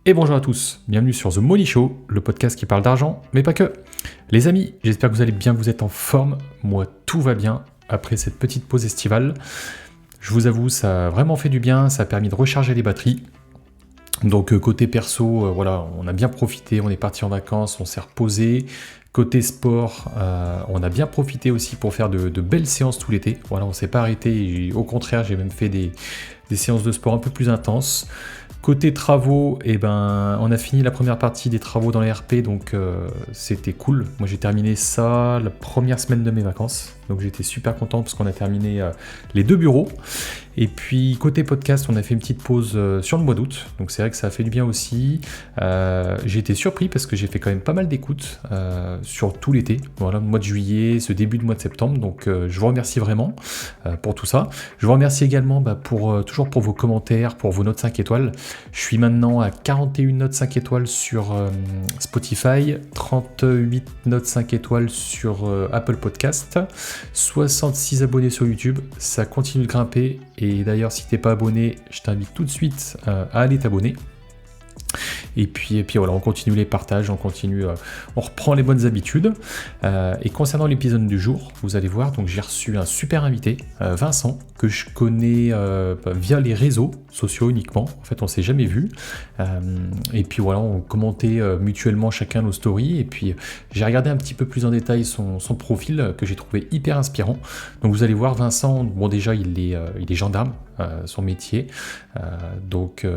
Et bonjour à tous, bienvenue sur The Money Show, le podcast qui parle d'argent, mais pas que. Les amis, j'espère que vous allez bien, vous êtes en forme. Moi, tout va bien après cette petite pause estivale. Je vous avoue, ça a vraiment fait du bien, ça a permis de recharger les batteries. Donc côté perso, voilà, on a bien profité, on est parti en vacances, on s'est reposé. Côté sport, on a bien profité aussi pour faire de belles séances tout l'été. Voilà, on s'est pas arrêté, et au contraire, j'ai même fait des séances de sport un peu plus intenses. Côté travaux, on a fini la première partie des travaux dans les RP, donc c'était cool. Moi j'ai terminé ça la première semaine de mes vacances, donc j'étais super content parce qu'on a terminé les 2 bureaux. Et puis côté podcast, on a fait une petite pause sur le mois d'août, donc c'est vrai que ça a fait du bien aussi. J'ai été surpris parce que j'ai fait quand même pas mal d'écoutes sur tout l'été, voilà, le mois de juillet, ce début de mois de septembre, donc je vous remercie vraiment pour tout ça. Je vous remercie également toujours pour vos commentaires, pour vos notes 5 étoiles. Je suis maintenant à 41 notes 5 étoiles sur Spotify, 38 notes 5 étoiles sur Apple Podcast, 66 abonnés sur YouTube, ça continue de grimper. Et d'ailleurs, si t'es pas abonné, je t'invite tout de suite à aller t'abonner. Et puis voilà, on continue les partages, on reprend les bonnes habitudes. Et concernant l'épisode du jour, vous allez voir, donc j'ai reçu un super invité, Vincent, que je connais via les réseaux sociaux uniquement. En fait, on s'est jamais vu. Et puis voilà, on commentait mutuellement chacun nos stories. Et puis j'ai regardé un petit peu plus en détail son profil que j'ai trouvé hyper inspirant. Donc vous allez voir, Vincent, bon déjà il est gendarme, son métier. Donc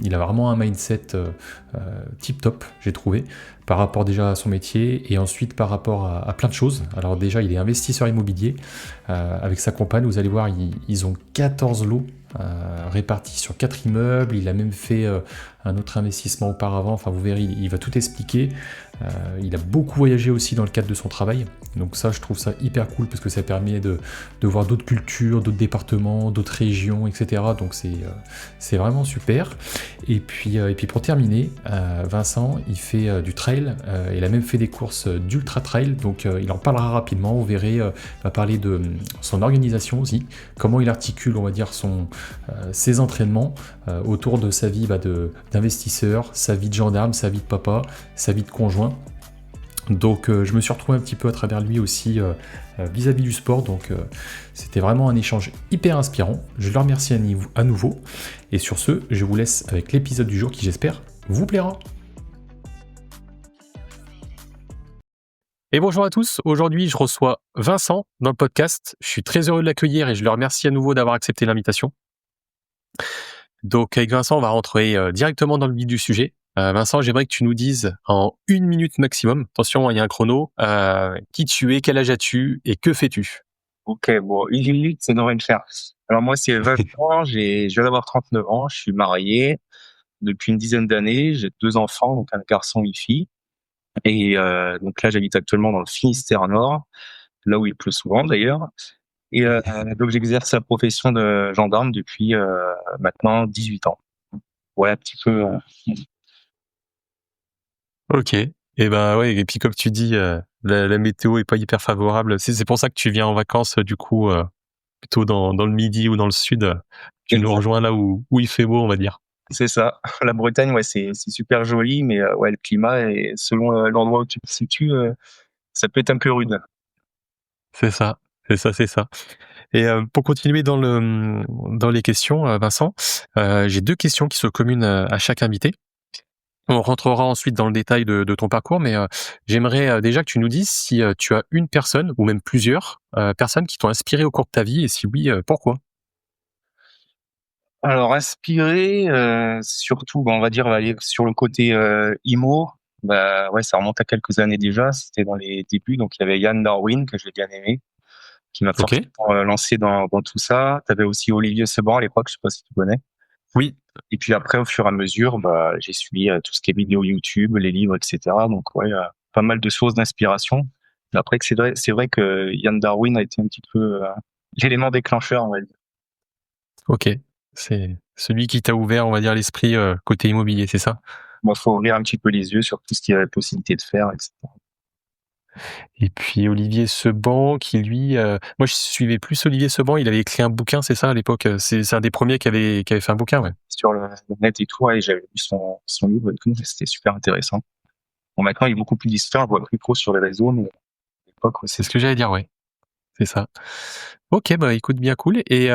il a vraiment un mindset tip top, j'ai trouvé, par rapport déjà à son métier et ensuite par rapport à plein de choses. Alors déjà il est investisseur immobilier avec sa compagne, vous allez voir, ils ont 14 lots répartis sur 4 immeubles. Il a même fait un autre investissement auparavant, enfin vous verrez, il va tout expliquer. Il a beaucoup voyagé aussi dans le cadre de son travail, donc ça je trouve ça hyper cool parce que ça permet de voir d'autres cultures, d'autres départements, d'autres régions, etc. Donc c'est vraiment super. Et puis pour terminer, Vincent il fait du trail, il a même fait des courses d'ultra trail, donc il en parlera rapidement, vous verrez, il va parler de son organisation aussi, comment il articule on va dire ses entraînements autour de sa vie d'investisseur, sa vie de gendarme, sa vie de papa, sa vie de conjoint. Donc je me suis retrouvé un petit peu à travers lui aussi vis-à-vis du sport, donc c'était vraiment un échange hyper inspirant. Je le remercie à nouveau, et sur ce, je vous laisse avec l'épisode du jour qui j'espère vous plaira. Et bonjour à tous, aujourd'hui je reçois Vincent dans le podcast, je suis très heureux de l'accueillir et je le remercie à nouveau d'avoir accepté l'invitation. Donc avec Vincent, on va rentrer directement dans le vif du sujet. Vincent, j'aimerais que tu nous dises en 1 minute maximum, attention, il y a un chrono, qui tu es, quel âge as-tu et que fais-tu? Ok, bon, 1 minute, ça devrait le faire. Alors moi, c'est 20 ans, je viens d'avoir 39 ans, je suis marié depuis une dizaine d'années, j'ai 2 enfants, donc un garçon et une fille. Et donc là, j'habite actuellement dans le Finistère Nord, là où il pleut souvent d'ailleurs. Et donc j'exerce la profession de gendarme depuis maintenant 18 ans. Ouais, un petit peu. Ok, et ben ouais, et puis comme tu dis, la météo est pas hyper favorable, c'est pour ça que tu viens en vacances du coup, plutôt dans le midi ou dans le sud, tu nous rejoins là où il fait beau on va dire. C'est ça. La Bretagne, ouais, c'est super joli, mais ouais, le climat est selon l'endroit où tu te situes, ça peut être un peu rude. C'est ça, c'est ça. Et pour continuer dans les questions, Vincent, j'ai 2 questions qui sont communes à chaque invité. On rentrera ensuite dans le détail de ton parcours, mais j'aimerais déjà que tu nous dises si tu as une personne ou même plusieurs personnes qui t'ont inspiré au cours de ta vie et si oui, pourquoi? Alors inspiré, surtout, on va dire, aller sur le côté, IMO, bah, ouais, ça remonte à quelques années déjà, c'était dans les débuts, donc il y avait Yann Darwin que j'ai bien aimé, qui m'a OK. forcément, lancé dans tout ça. Tu avais aussi Olivier Seban à l'époque, je sais pas si tu connais? Oui. Et puis après, au fur et à mesure, bah, j'ai suivi, tout ce qui est vidéo YouTube, les livres et cetera, donc ouais, pas mal de sources d'inspiration. Mais après que c'est vrai que Yann Darwin a été un petit peu, l'élément déclencheur, on va dire. OK. C'est celui qui t'a ouvert, on va dire, l'esprit, côté immobilier, c'est ça? Moi, faut ouvrir un petit peu les yeux sur tout ce qu'il y a la possibilité de faire et cetera. Et puis Olivier Seban, qui lui, moi je suivais plus Olivier Seban, il avait écrit un bouquin, c'est ça à l'époque. C'est un des premiers qui avait fait un bouquin, ouais. Sur le net et tout, et j'avais lu son livre et tout, c'était super intéressant. Bon, maintenant, il y a beaucoup plus d'histoires, je vois plus trop sur les réseaux, mais à l'époque, C'est ce que j'allais dire, ouais. C'est ça. Ok, bah écoute, bien cool. Et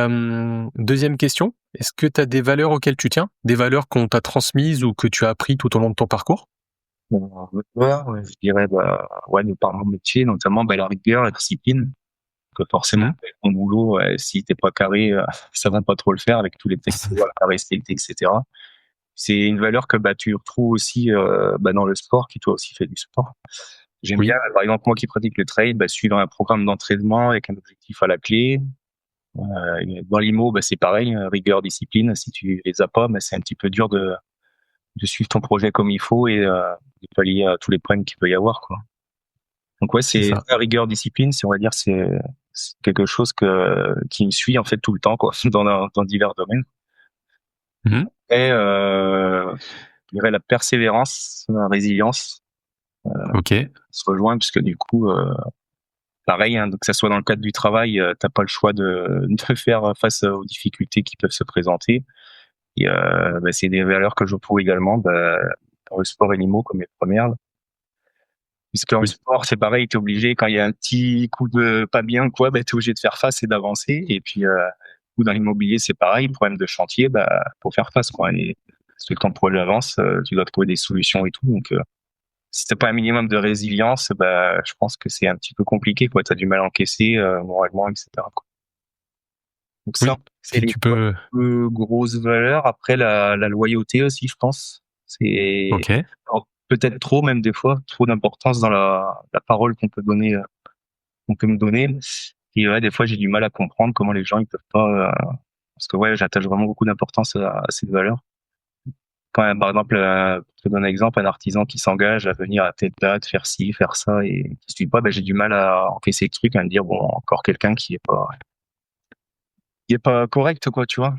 deuxième question, est-ce que tu as des valeurs auxquelles tu tiens? Des valeurs qu'on t'a transmises ou que tu as appris tout au long de ton parcours? Ouais, je dirais, ouais, par mon métier, notamment, la rigueur, la discipline, que forcément, ton boulot, si t'es pas carré, ça va pas trop le faire avec tous les textes à respecter, etc. C'est une valeur que tu retrouves aussi dans le sport, qui toi aussi fait du sport. J'aime bien, Oui. par exemple, moi qui pratique le trail, suivre un programme d'entraînement avec un objectif à la clé. Dans l'IMO, c'est pareil, rigueur, discipline. Si tu les as pas, c'est un petit peu dur de suivre ton projet comme il faut et de pallier à tous les problèmes qu'il peut y avoir, quoi. Donc ouais, C'est c'est ça. la rigueur, discipline, on va dire, c'est quelque chose qui me suit en fait tout le temps, quoi, dans divers domaines. Mhm. Et je dirais la persévérance, la résilience, Ok. se rejoint puisque du coup, pareil, hein, donc que ça soit dans le cadre du travail, t'as pas le choix de faire face aux difficultés qui peuvent se présenter. Et c'est des valeurs que je retrouve également dans le sport et l'IMO comme les premières. Puisque en Oui. sport, c'est pareil, t'es obligé, quand il y a un petit coup de pas bien, quoi, t'es obligé de faire face et d'avancer. Et puis, ou dans l'immobilier, c'est pareil, problème de chantier, faut faire face, quoi. Et si le temps pour projet avance, tu dois trouver des solutions et tout. Donc, si t'as pas un minimum de résilience, je pense que c'est un petit peu compliqué, quoi. T'as du mal à encaisser, moralement, etc., quoi. Donc ça, Oui. c'est Puis les tu peux. deux grosses valeurs. Après, la loyauté aussi, je pense. C'est Ok. alors, peut-être trop, même des fois, trop d'importance dans la parole qu'on peut donner, qu'on peut me donner. Et ouais, des fois, j'ai du mal à comprendre comment les gens ils peuvent pas. Parce que ouais, j'attache vraiment beaucoup d'importance à cette valeur. Quand par exemple, pour te donner un exemple, un artisan qui s'engage à venir à telle date, faire ci, faire ça, et qui suit pas, j'ai du mal à encaisser le truc, à me dire bon, encore quelqu'un qui est pas correct, quoi, tu vois.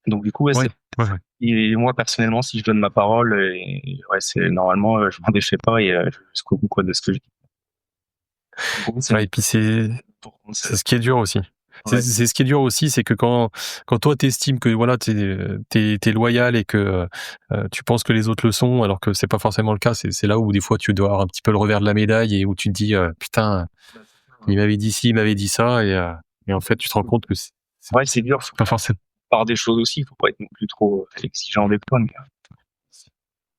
Donc du coup, ouais, Ouais. c'est Ouais. Ouais. et moi personnellement, si je donne ma parole, ouais, c'est normalement, je m'en défais pas et je vais jusqu'au bout, quoi, de ce que je dis. En gros, c'est Ouais, et puis c'est ce qui est dur aussi. C'est ouais, c'est ce qui est dur aussi, c'est que quand toi t'estimes que voilà t'es loyal et que tu penses que les autres le sont, alors que c'est pas forcément le cas, c'est là où des fois tu dois avoir un petit peu le revers de la médaille et où tu te dis putain, il m'avait dit ci, il m'avait dit ça et en fait tu te rends compte que c'est ouais, c'est dur. Faut pas forcément. par des choses aussi. Faut pas être non plus trop exigeant des fois. Mais,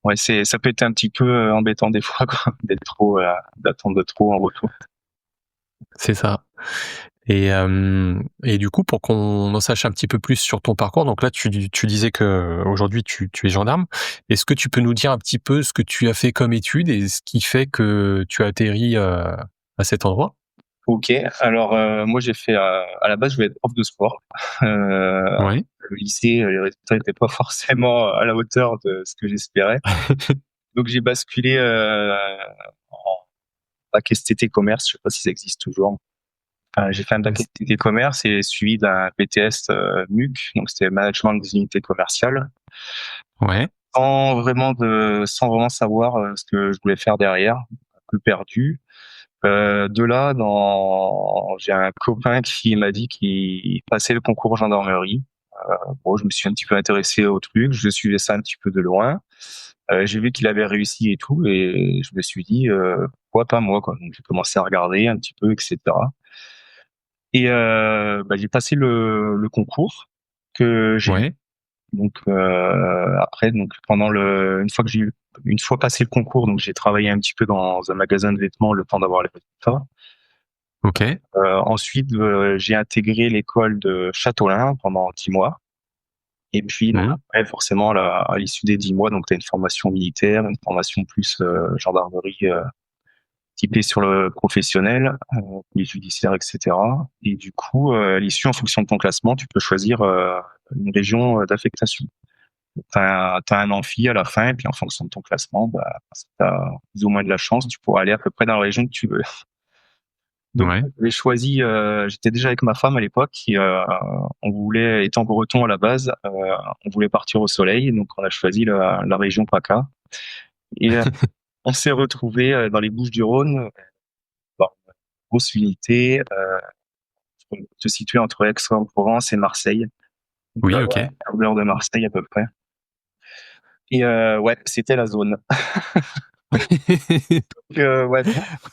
ouais, ça peut être un petit peu embêtant des fois, quoi, d'être trop, d'attendre de trop en retour. C'est ça. Et du coup, pour qu'on en sache un petit peu plus sur ton parcours, donc là, tu disais que aujourd'hui tu es gendarme. Est-ce que tu peux nous dire un petit peu ce que tu as fait comme étude et ce qui fait que tu as atterri à cet endroit? Ok. Alors moi j'ai fait à la base je voulais être prof de sport. Oui. Le lycée, les résultats n'étaient pas forcément à la hauteur de ce que j'espérais. Donc j'ai basculé en bac STT commerce. Je sais pas si ça existe toujours. J'ai fait un bac STT commerce et suivi d'un BTS MUC, donc c'était management des unités commerciales, Ouais. sans vraiment savoir ce que je voulais faire derrière, un peu perdu. De là, j'ai un copain qui m'a dit qu'il passait le concours gendarmerie. Bon, je me suis un petit peu intéressé au truc, je suivais ça un petit peu de loin. J'ai vu qu'il avait réussi et tout, et je me suis dit pourquoi pas moi, quoi. Donc j'ai commencé à regarder un petit peu, etc. Et j'ai passé le concours que j'ai eu. Ouais. Donc après, donc une fois passé le concours, donc j'ai travaillé un petit peu dans un magasin de vêtements le temps d'avoir les résultats. Ok. Ensuite, j'ai intégré l'école de Châteaulin pendant 10 mois. Et puis, donc, Mhm. après, forcément, à l'issue des 10 mois, donc, tu as une formation militaire, une formation plus gendarmerie typée sur le professionnel, police judiciaire, etc. Et du coup, à l'issue, en fonction de ton classement, tu peux choisir une région d'affectation. Tu as un amphi à la fin, et puis en fonction de ton classement, si tu as plus ou moins de la chance, tu pourras aller à peu près dans la région que tu veux. Donc, Ouais. j'ai choisi, j'étais déjà avec ma femme à l'époque, étant breton à la base, on voulait partir au soleil, donc on a choisi la région PACA. Et on s'est retrouvés dans les Bouches-du-Rhône, grosse unité, se situait entre Aix-en-Provence et Marseille. Donc, Oui, ouais, ok. à l'heure de Marseille à peu près. Et ouais, c'était la zone. Donc, ouais,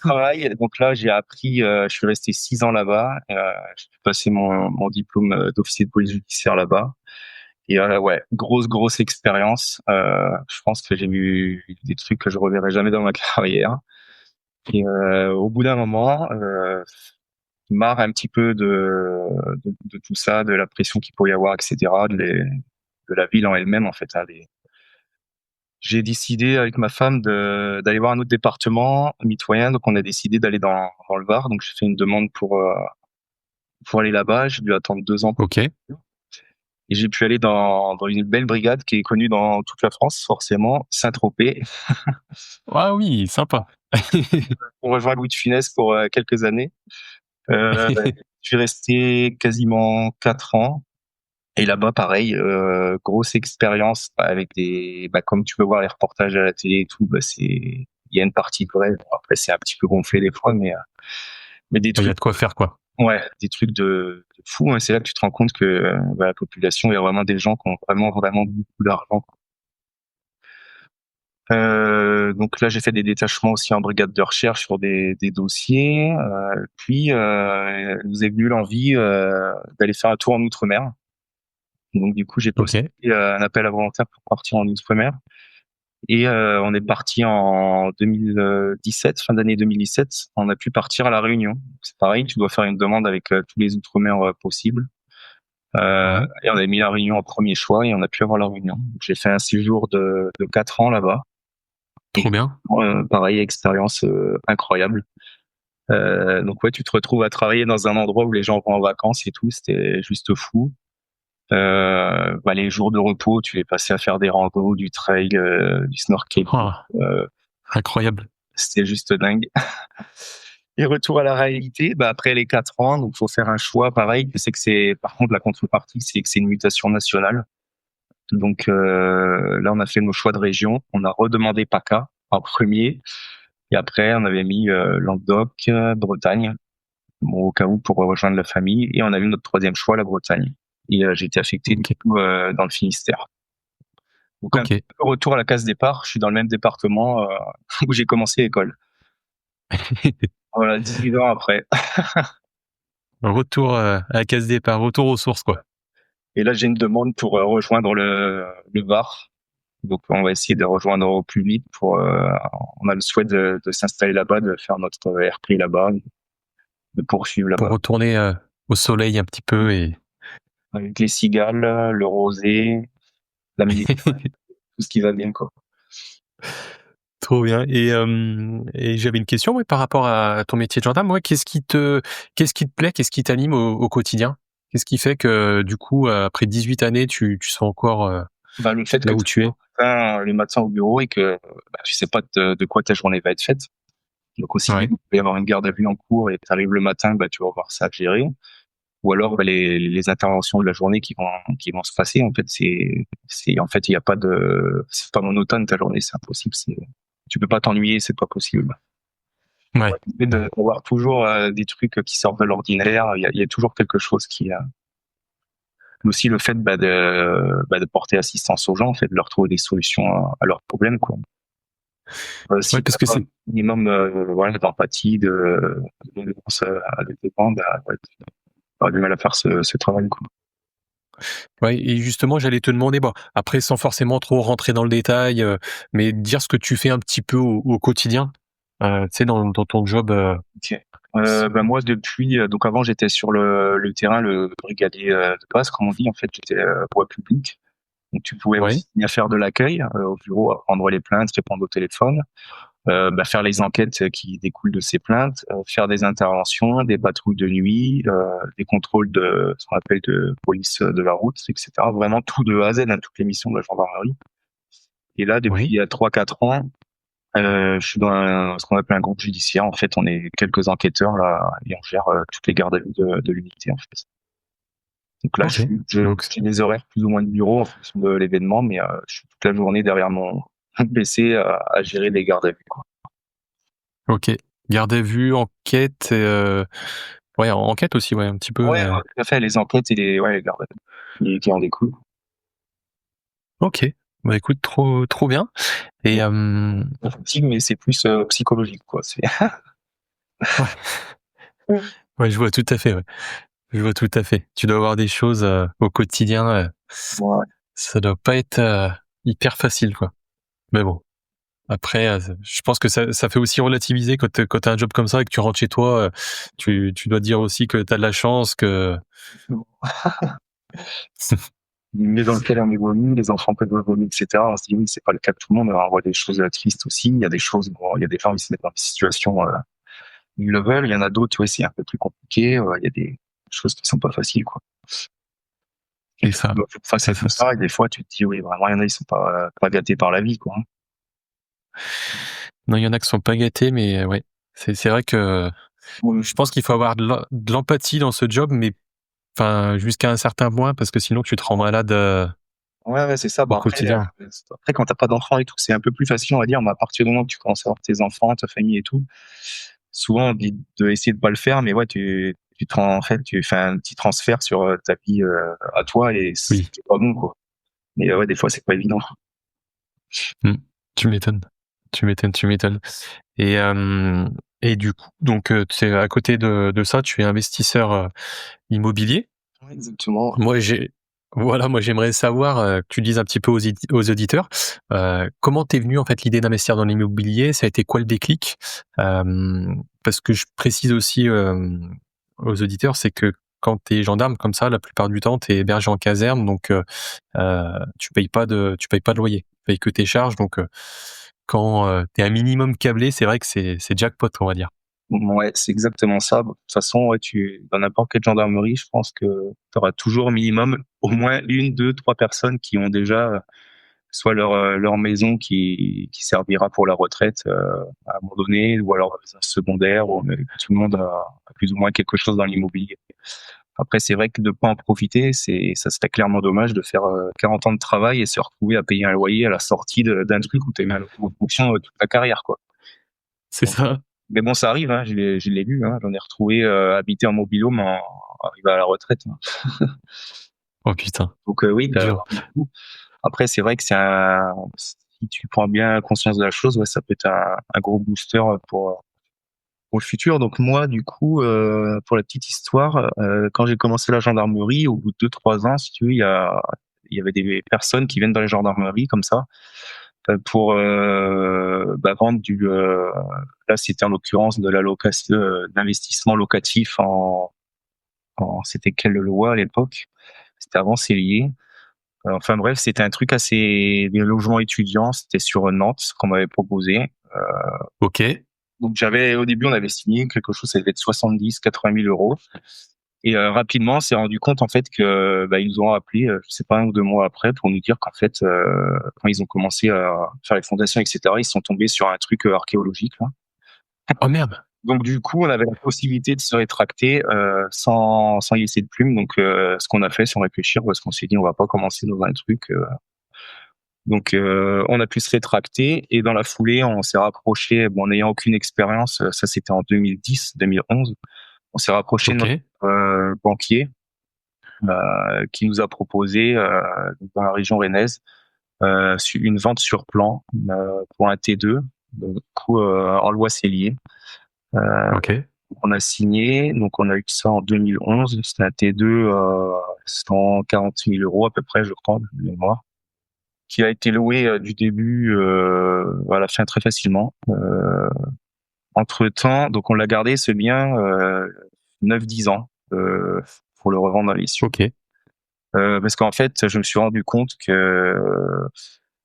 travail. Donc là, j'ai appris, je suis resté 6 ans là-bas. J'ai passé mon diplôme d'officier de police judiciaire là-bas. Et ouais, grosse expérience. Je pense que j'ai vu des trucs que je reverrai jamais dans ma carrière. Et au bout d'un moment, marre un petit peu de tout ça, de la pression qu'il peut y avoir, etc., de la ville en elle-même, en fait. Hein, j'ai décidé avec ma femme d'aller voir un autre département mitoyen, donc on a décidé d'aller dans le Var. Donc j'ai fait une demande pour aller là-bas. J'ai dû attendre 2 ans Ok. et j'ai pu aller dans une belle brigade qui est connue dans toute la France, forcément, Saint-Tropez, Ah oui, sympa. pour rejoindre Louis de Funès pour quelques années. Euh, je suis resté quasiment 4 ans. Et là-bas, pareil, grosse expérience avec comme tu peux voir les reportages à la télé et tout, il y a une partie vraie. Bon, après, c'est un petit peu gonflé des fois, mais des Il y a trucs, de quoi faire, quoi. ouais, des trucs de fou. Hein. C'est là que tu te rends compte que la population, il y a vraiment des gens qui ont vraiment beaucoup d'argent. Donc là, j'ai fait des détachements aussi en brigade de recherche sur des dossiers. Puis, nous est venue l'envie d'aller faire un tour en Outre-mer. Donc du coup, j'ai postulé Ok. un appel à volontaires pour partir en Outre-mer. Et on est parti en 2017, fin d'année 2017. On a pu partir à La Réunion. C'est pareil, tu dois faire une demande avec tous les Outre-mer possibles. Ouais. Et on a mis La Réunion en premier choix et on a pu avoir La Réunion. Donc, j'ai fait un séjour de 4 ans là-bas. Trop Et bien. pareil, expérience incroyable. Donc ouais, tu te retrouves à travailler dans un endroit où les gens vont en vacances et tout. C'était juste fou. Les jours de repos, tu les passais à faire des randos, du trail, du snorkeling. Ah, Euh, incroyable. C'était juste dingue. Et retour à la réalité, après les 4 ans, donc faut faire un choix. Pareil, par contre la contrepartie, c'est que c'est une mutation nationale. Donc là, on a fait nos choix de région. On a redemandé PACA en premier, et après on avait mis Languedoc, Bretagne, bon, au cas où pour rejoindre la famille. Et on a eu notre troisième choix, la Bretagne. Et j'ai été affecté du Ok. coup dans le Finistère. Donc un Ok. peu retour à la case départ. Je suis dans le même département où j'ai commencé l'école. Voilà, 18 ans après. Retour à la case départ, retour aux sources, quoi. Et là, j'ai une demande pour rejoindre le Var. Donc, on va essayer de rejoindre au plus vite. On a le souhait de s'installer là-bas, de faire notre RP là-bas, de poursuivre Pour là-bas. retourner au soleil un petit peu et Avec les cigales, le rosé, la Méditerranée, tout ce qui va bien, quoi. trop bien. Et j'avais une question, ouais, par rapport à ton métier de gendarme. Ouais, qu'est-ce qui te plaît, qu'est-ce qui t'anime au quotidien? Qu'est-ce qui fait que, du coup, après 18 années, tu sois encore Le fait que là tu où tu es? le matin au bureau et que tu sais pas de quoi ta journée va être faite. Donc, aussi bien, Ouais. il peut y avoir une garde à vue en cours et tu arrives le matin, tu vas voir ça à gérer. Ou alors les interventions de la journée qui vont se passer. En fait, en fait, il y a pas c'est pas monotone ta journée, c'est impossible. Tu peux pas t'ennuyer, c'est pas possible. Ouais. D'avoir toujours des trucs qui sortent de l'ordinaire, il y a toujours quelque chose aussi le fait de porter assistance aux gens, en fait, de leur trouver des solutions à leurs problèmes, quoi. Ouais, Si parce t'as que pas un c'est, minimum d'empathie, de à des dépens, ouais, t'auras du mal à faire ce travail, quoi. ouais, et justement, j'allais te demander, bon, après, sans forcément trop rentrer dans le détail, mais dire ce que tu fais un petit peu au quotidien, tu sais, dans ton job. Ok. Moi depuis donc avant j'étais sur le terrain, le brigadier de base comme on dit, en fait j'étais voie publique, donc tu pouvais Ouais. aussi venir faire de l'accueil au bureau, prendre les plaintes, répondre au téléphone, faire les enquêtes qui découlent de ces plaintes, faire des interventions, des patrouilles de nuit, des contrôles de ce qu'on appelle de police de la route, etc. Vraiment tout de A à Z, hein, toutes les missions de la gendarmerie. Et là Oui. depuis 3-4 ans, je suis dans ce qu'on appelle un groupe judiciaire. En fait, on est quelques enquêteurs là et on gère toutes les gardes à vue de l'unité en fait. Donc là, Ok. Donc, j'ai des horaires plus ou moins de bureau en fonction de l'événement, mais je suis toute la journée derrière mon PC à gérer les gardes à vue, quoi. ok. Garde à vue, enquête, ouais, enquête aussi, ouais, un petit peu. Ouais, tout à fait, les enquêtes et les gardes à vue qui en découlent. Ok, bah écoute, trop bien. Et Mais c'est plus psychologique, quoi. ouais, ouais, je vois tout à fait. Ouais. Je vois tout à fait. Tu dois avoir des choses au quotidien. Ouais. Ça doit pas être hyper facile, quoi. Mais bon. Après, je pense que ça fait aussi relativiser quand t'as un job comme ça et que tu rentres chez toi. Tu dois dire aussi que t'as de la chance, que Mais dans lequel on évolue, les enfants peuvent évoluer, etc. On se dit oui, c'est pas le cas de tout le monde. On voit des choses tristes aussi. Il y a des choses, bon, il y a des gens qui se mettent dans des situations, ils le veulent. Il y en a d'autres, ouais, c'est un peu plus compliqué. Il y a des choses qui sont pas faciles, quoi. Et c'est ça. face C'est à tout ça. ça, et des fois, tu te dis oui, vraiment, il y en a, ils sont pas gâtés par la vie, quoi. Non, il y en a qui sont pas gâtés, mais ouais. C'est vrai que je pense qu'il faut avoir de l'empathie dans ce job, mais enfin jusqu'à un certain point, parce que sinon tu te rends malade Ouais, c'est ça. au Bon, quotidien. après, quand t'as pas d'enfants et tout, c'est un peu plus facile, on va dire, mais à partir du moment où tu commences à avoir tes enfants, ta famille et tout, souvent, on dit de essayer de pas le faire, mais ouais, en fait, tu fais un petit transfert sur ta vie à toi et Oui. c'est pas bon, quoi. Mais ouais, des fois, c'est pas évident. Mm. Tu m'étonnes. Tu m'étonnes. Et, et du coup, donc, à côté de ça, tu es investisseur immobilier. Ouais, exactement. Moi, moi, j'aimerais savoir, que tu dises un petit peu aux auditeurs, comment t'es venu en fait l'idée d'investir dans l'immobilier? Ça a été quoi le déclic? Parce que je précise aussi aux auditeurs, c'est que quand t'es gendarme comme ça, la plupart du temps, t'es hébergé en caserne, donc tu payes pas de loyer, tu payes que tes charges. Donc quand t'es un minimum câblé, c'est vrai que c'est jackpot, on va dire. Ouais, c'est exactement ça. Bon, de toute façon, ouais, dans n'importe quelle gendarmerie, je pense que tu auras toujours au minimum au moins une, deux, trois personnes qui ont déjà soit leur maison qui servira pour la retraite à un moment donné, ou alors un secondaire, ou tout le monde a plus ou moins quelque chose dans l'immobilier. Après, c'est vrai que de pas en profiter, ça serait clairement dommage de faire 40 ans de travail et se retrouver à payer un loyer à la sortie d'un truc où tu as mis en fonction toute ta carrière, quoi. C'est ça? Mais bon, ça arrive, hein, je l'ai vu, hein, j'en ai retrouvé habité en mobil-home arrivé à la retraite, hein. Oh putain, Donc oui, dur. après c'est vrai que si tu prends bien conscience de la chose, ouais, ça peut être un gros booster pour le futur. Donc moi, du coup, pour la petite histoire, quand j'ai commencé la gendarmerie, au bout de 2-3 ans, si tu veux, il y avait des personnes qui viennent dans les gendarmeries comme ça pour vendre là c'était en l'occurrence de la location d'investissement locatif c'était quelle loi à l'époque? C'était avant Célier. Enfin bref, c'était un truc assez des logements étudiants, c'était sur Nantes qu'on m'avait proposé. OK. Donc au début on avait signé quelque chose, ça devait être 70-80 000 euros. Et rapidement, on s'est rendu compte en fait que ils nous ont appelé, je sais pas, 1 ou 2 mois après, pour nous dire qu'en fait, quand ils ont commencé à faire les fondations, etc., ils sont tombés sur un truc archéologique là. Oh merde! Donc du coup, on avait la possibilité de se rétracter sans y laisser de plume. Donc ce qu'on a fait sans réfléchir, parce qu'on s'est dit on va pas commencer dans un truc. Donc on a pu se rétracter et dans la foulée, on s'est rapproché, bon, en n'ayant aucune expérience, ça c'était en 2010-2011, on s'est rapproché de notre OK. banquier qui nous a proposé dans la région rennaise une vente sur plan pour un T2, donc, du coup en loi Cellier. OK. On a signé, donc on a eu ça en 2011. C'était un T2 140 000 euros à peu près, je crois, de mémoire, qui a été loué du début à la fin très facilement. Entre-temps, donc on l'a gardé ce bien 9-10 ans pour le revendre dans l'issue. OK. Parce qu'en fait, je me suis rendu compte que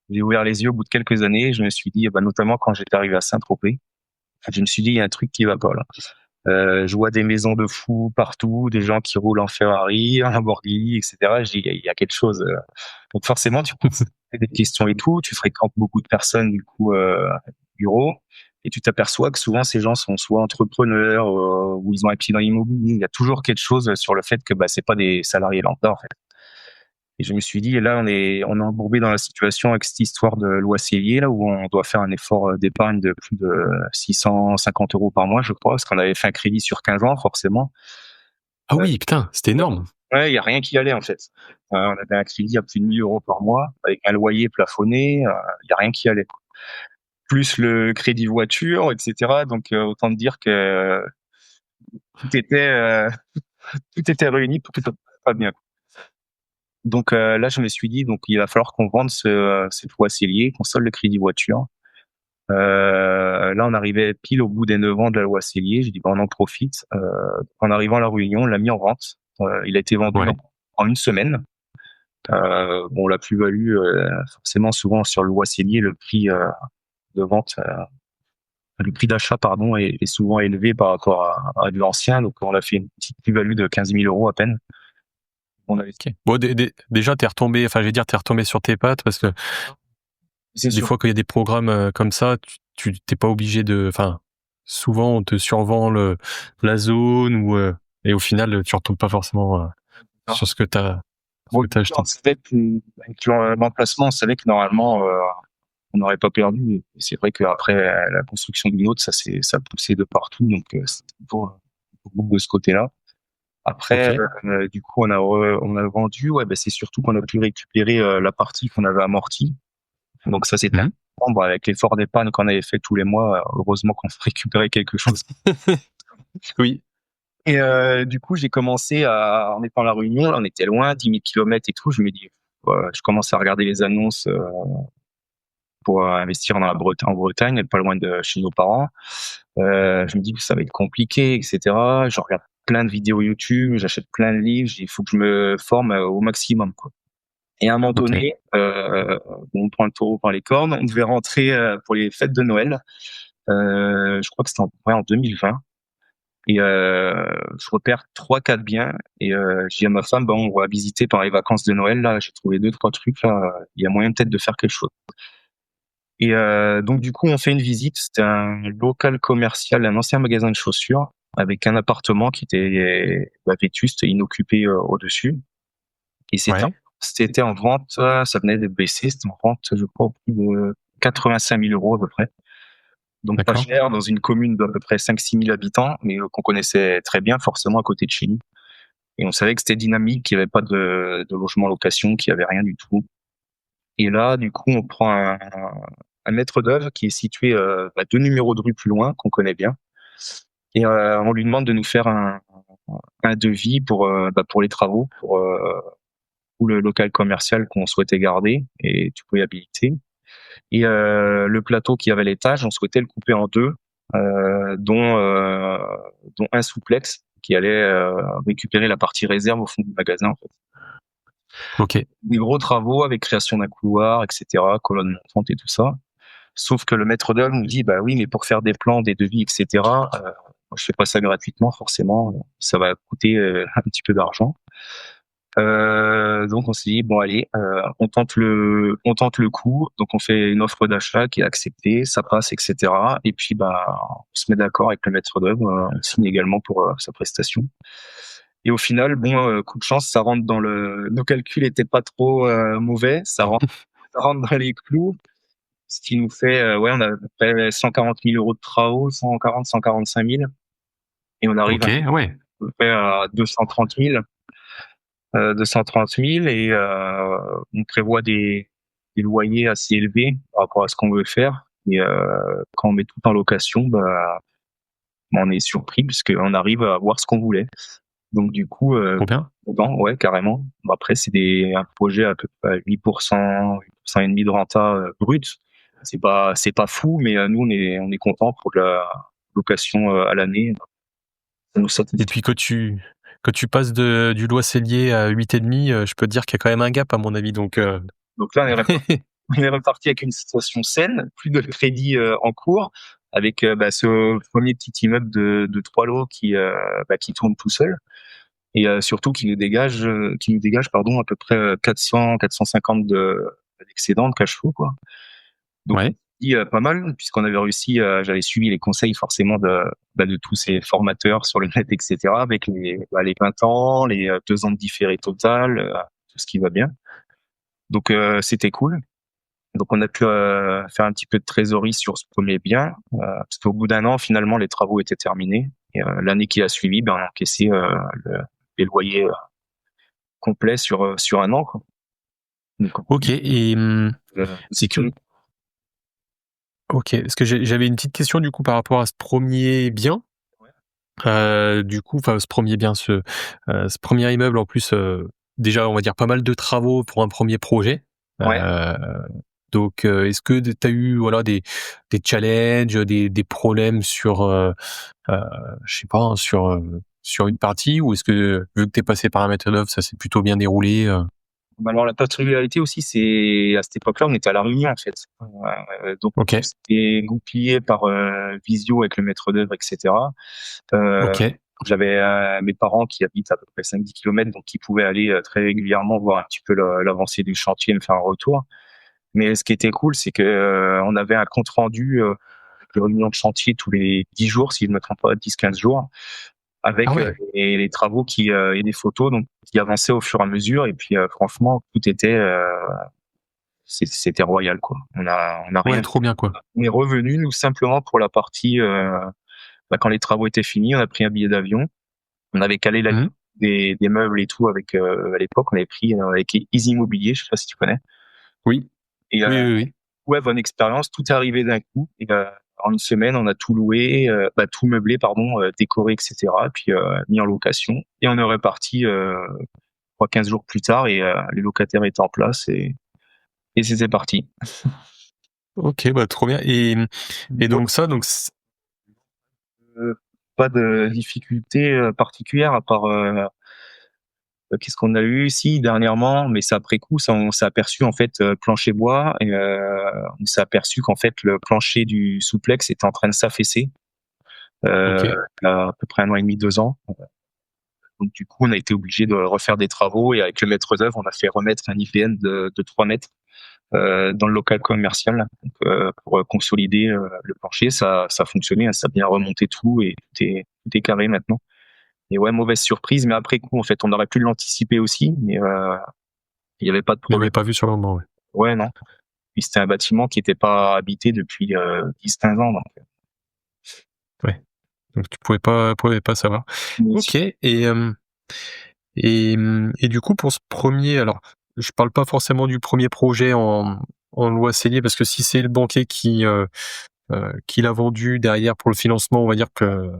j'ai ouvert les yeux au bout de quelques années. Je me suis dit, notamment quand j'étais arrivé à Saint-Tropez, je me suis dit, il y a un truc qui va pas là. Je vois des maisons de fous partout, des gens qui roulent en Ferrari, en Lamborghini, etc. Je dis, il y a quelque chose. Donc forcément, tu poses des questions et tout. Tu fréquentes beaucoup de personnes du coup bureau et tu t'aperçois que souvent ces gens sont soit entrepreneurs ou ils ont un pied dans l'immobilier. Il y a toujours quelque chose sur le fait que c'est pas des salariés lambda en fait. Et je me suis dit, là, on est embourbé dans la situation avec cette histoire de loi Cellier, là, où on doit faire un effort d'épargne de plus de 650 euros par mois, je crois, parce qu'on avait fait un crédit sur 15 ans, forcément. Ah oui, putain, c'était énorme. Ouais, il y a rien qui allait, en fait. On avait un crédit à plus de 1 000 euros par mois, avec un loyer plafonné, il y a rien qui allait. Plus le crédit voiture, etc. Donc, autant te dire que tout était, tout était réuni pour que ça pas bien. Donc là, je me suis dit, donc il va falloir qu'on vende cette loi Cellier, qu'on solde le crédit voiture. Là, on arrivait pile au bout des 9 ans de la loi Cellier. J'ai dit, on en profite. En arrivant à La Réunion, on l'a mis en vente. Il a été vendu en une semaine. Bon, la plus-value, forcément, souvent sur le loi Cellier, le prix de vente, le prix d'achat, pardon, est souvent élevé par rapport à de l'ancien. Donc, on a fait une petite plus-value de 15 000 euros à peine. Okay. Bon, déjà, t'es retombé sur tes pattes parce que des fois, quand il y a des programmes comme ça, tu t'es pas obligé souvent, on te survend la zone et au final, tu retombes pas forcément sur ce que t'as acheté. On savait avec l'emplacement, on savait que normalement, on n'aurait pas perdu. Et c'est vrai qu'après la construction d'une autre, ça poussait de partout. Donc, c'était pour de ce côté-là. Après, du coup, on a vendu. Ouais, c'est surtout qu'on a pu récupérer la partie qu'on avait amortie. Donc ça, c'était avec l'effort d'épargne qu'on avait fait tous les mois. Heureusement qu'on récupérait quelque chose. Oui. Et du coup, j'ai commencé en étant à La Réunion, là, on était loin, 10 000 kilomètres et tout. Je me dis, je commence à regarder les annonces pour investir en Bretagne, pas loin de chez nos parents. Je me dis que ça va être compliqué, etc. Je regarde plein de vidéos YouTube, j'achète plein de livres. Il faut que je me forme au maximum, quoi. Et à un moment donné, on prend le taureau par les cornes. On devait rentrer pour les fêtes de Noël. Je crois que c'était en 2020. Et je repère 3-4 biens. Et je dis à ma femme, on va visiter pendant les vacances de Noël. Là, j'ai trouvé 2-3 trucs. Là, il y a moyen peut-être de faire quelque chose. Et donc du coup, on fait une visite. C'était un local commercial, un ancien magasin de chaussures, avec un appartement qui était vétuste et inoccupé au-dessus. Et c'était en vente, ça venait de baisser, c'était en vente, je crois, au prix de 85 000 euros à peu près. Donc pas cher, dans une commune d'à peu près 5-6 000 habitants, mais qu'on connaissait très bien, forcément à côté de chez nous. Et on savait que c'était dynamique, qu'il n'y avait pas de logement location, qu'il n'y avait rien du tout. Et là, du coup, on prend un maître d'œuvre qui est situé 2 numéros de rue plus loin, qu'on connaît bien. Et on lui demande de nous faire un devis pour les travaux, pour le local commercial qu'on souhaitait garder et tu pouvais habiliter. Et le plateau qui avait à l'étage, on souhaitait le couper en deux, dont un souplex qui allait récupérer la partie réserve au fond du magasin, en fait. Ok. Des gros travaux avec création d'un couloir, etc., colonne montante et tout ça. Sauf que le maître d'œuvre nous dit, oui, mais pour faire des plans, des devis, etc., je fais pas ça gratuitement, forcément, ça va coûter un petit peu d'argent. Donc on s'est dit, allez, on tente le coup. Donc on fait une offre d'achat qui est acceptée, ça passe, etc. Et puis on se met d'accord avec le maître d'œuvre, on signe également pour sa prestation. Et au final, coup de chance, ça rentre dans nos calculs étaient pas trop mauvais, ça rentre dans les clous, ce qui nous fait, on a à peu près 140 000 euros de travaux, 145 000, et on arrive à peu près à 230 000. 230 000 et on prévoit des loyers assez élevés par rapport à ce qu'on veut faire. Et quand on met tout en location, on est surpris puisqu'on arrive à avoir ce qu'on voulait. Donc du coup, ouais, carrément. Après, c'est un projet à peu près 8%, 8% de renta brut. C'est pas fou, mais nous on est content pour la location à l'année. Ça nous satisfait. Et puis quand tu passes du loi Cellier à 8,5, je peux te dire qu'il y a quand même un gap à mon avis. Donc là, on est reparti avec une situation saine, plus de crédit en cours, avec ce premier petit immeuble de 3 lots qui tourne tout seul et surtout qui nous dégage à peu près 450 d'excédent de cash flow, quoi. Donc pas mal, puisqu'on avait réussi, j'avais suivi les conseils forcément de tous ces formateurs sur le net, etc., avec les 20 ans, les 2 ans de différé total, tout ce qui va bien. Donc c'était cool. Donc on a pu faire un petit peu de trésorerie sur ce premier bien, parce qu'au bout d'un an, finalement, les travaux étaient terminés. Et l'année qui a suivi, ben, on a encaissé les loyers complets sur un an, quoi. Donc, Ok, et c'est que... sécurité. Ok, parce que j'avais une petite question du coup par rapport à ce premier bien. Du coup, enfin ce premier bien, ce premier immeuble en plus, déjà on va dire pas mal de travaux pour un premier projet. Ouais. Donc, est-ce que tu as eu voilà des challenges, des problèmes sur, je sais pas, hein, sur une partie, ou est-ce que vu que tu es passé par un maître d'œuvre, ça s'est plutôt bien déroulé? Bah alors la particularité aussi, c'est à cette époque-là, on était à La Réunion en fait. Donc Ok, c'était goupillé par visio avec le maître d'œuvre, etc. Euh, ok, J'avais mes parents qui habitent à peu près 5-10 kilomètres, donc qui pouvaient aller très régulièrement voir un petit peu l'avancée du chantier et me faire un retour. Mais ce qui était cool, c'est que on avait un compte rendu de réunion de chantier tous les 10 jours, si je ne me trompe pas, 10-15 jours, ah avec ouais, les travaux et des photos donc qui avançaient au fur et à mesure. Et puis franchement, tout était c'était royal, quoi. On a ouais, rien. trop bien quoi. On est revenu nous simplement pour la partie quand les travaux étaient finis, on a pris un billet d'avion. On avait calé la Mhm. des meubles et tout avec à l'époque on avait pris avec Easy Immobilier, je sais pas si tu connais. Oui, Et oui, oui, oui. ouais, bonne expérience, tout est arrivé d'un coup. Et en une semaine, on a tout loué, tout meublé, pardon, décoré, etc. Puis mis en location. Et on est reparti 15 jours plus tard et les locataires étaient en place et c'était parti. Ok, bah trop bien. Et donc ça, donc Euh, Pas de difficulté particulière à part qu'est-ce qu'on a eu ici dernièrement, mais c'est après coup, ça on s'est aperçu en fait plancher bois et on s'est aperçu qu'en fait le plancher du souplex était en train de s'affaisser ok, il y a à peu près 1 an et demi, 2 ans. Donc du coup, on a été obligé de refaire des travaux et avec le maître d'œuvre, on a fait remettre un IPN de 3 mètres dans le local commercial donc, pour consolider le plancher. Ça a fonctionné, hein, ça a bien remonté tout et tout est carré maintenant. Et ouais, mauvaise surprise, mais après coup, en fait, on aurait pu l'anticiper aussi, mais il n'y avait pas de mais problème. ouais, pas vu sur le moment, ouais. Ouais, non. Puis c'était un bâtiment qui n'était pas habité depuis 10-15 ans. Donc. Ouais. Donc tu pouvais pas savoir. Ok. Et du coup pour ce premier, alors je parle pas forcément du premier projet en loi scellée, parce que si c'est le banquier qui l'a vendu derrière pour le financement, on va dire que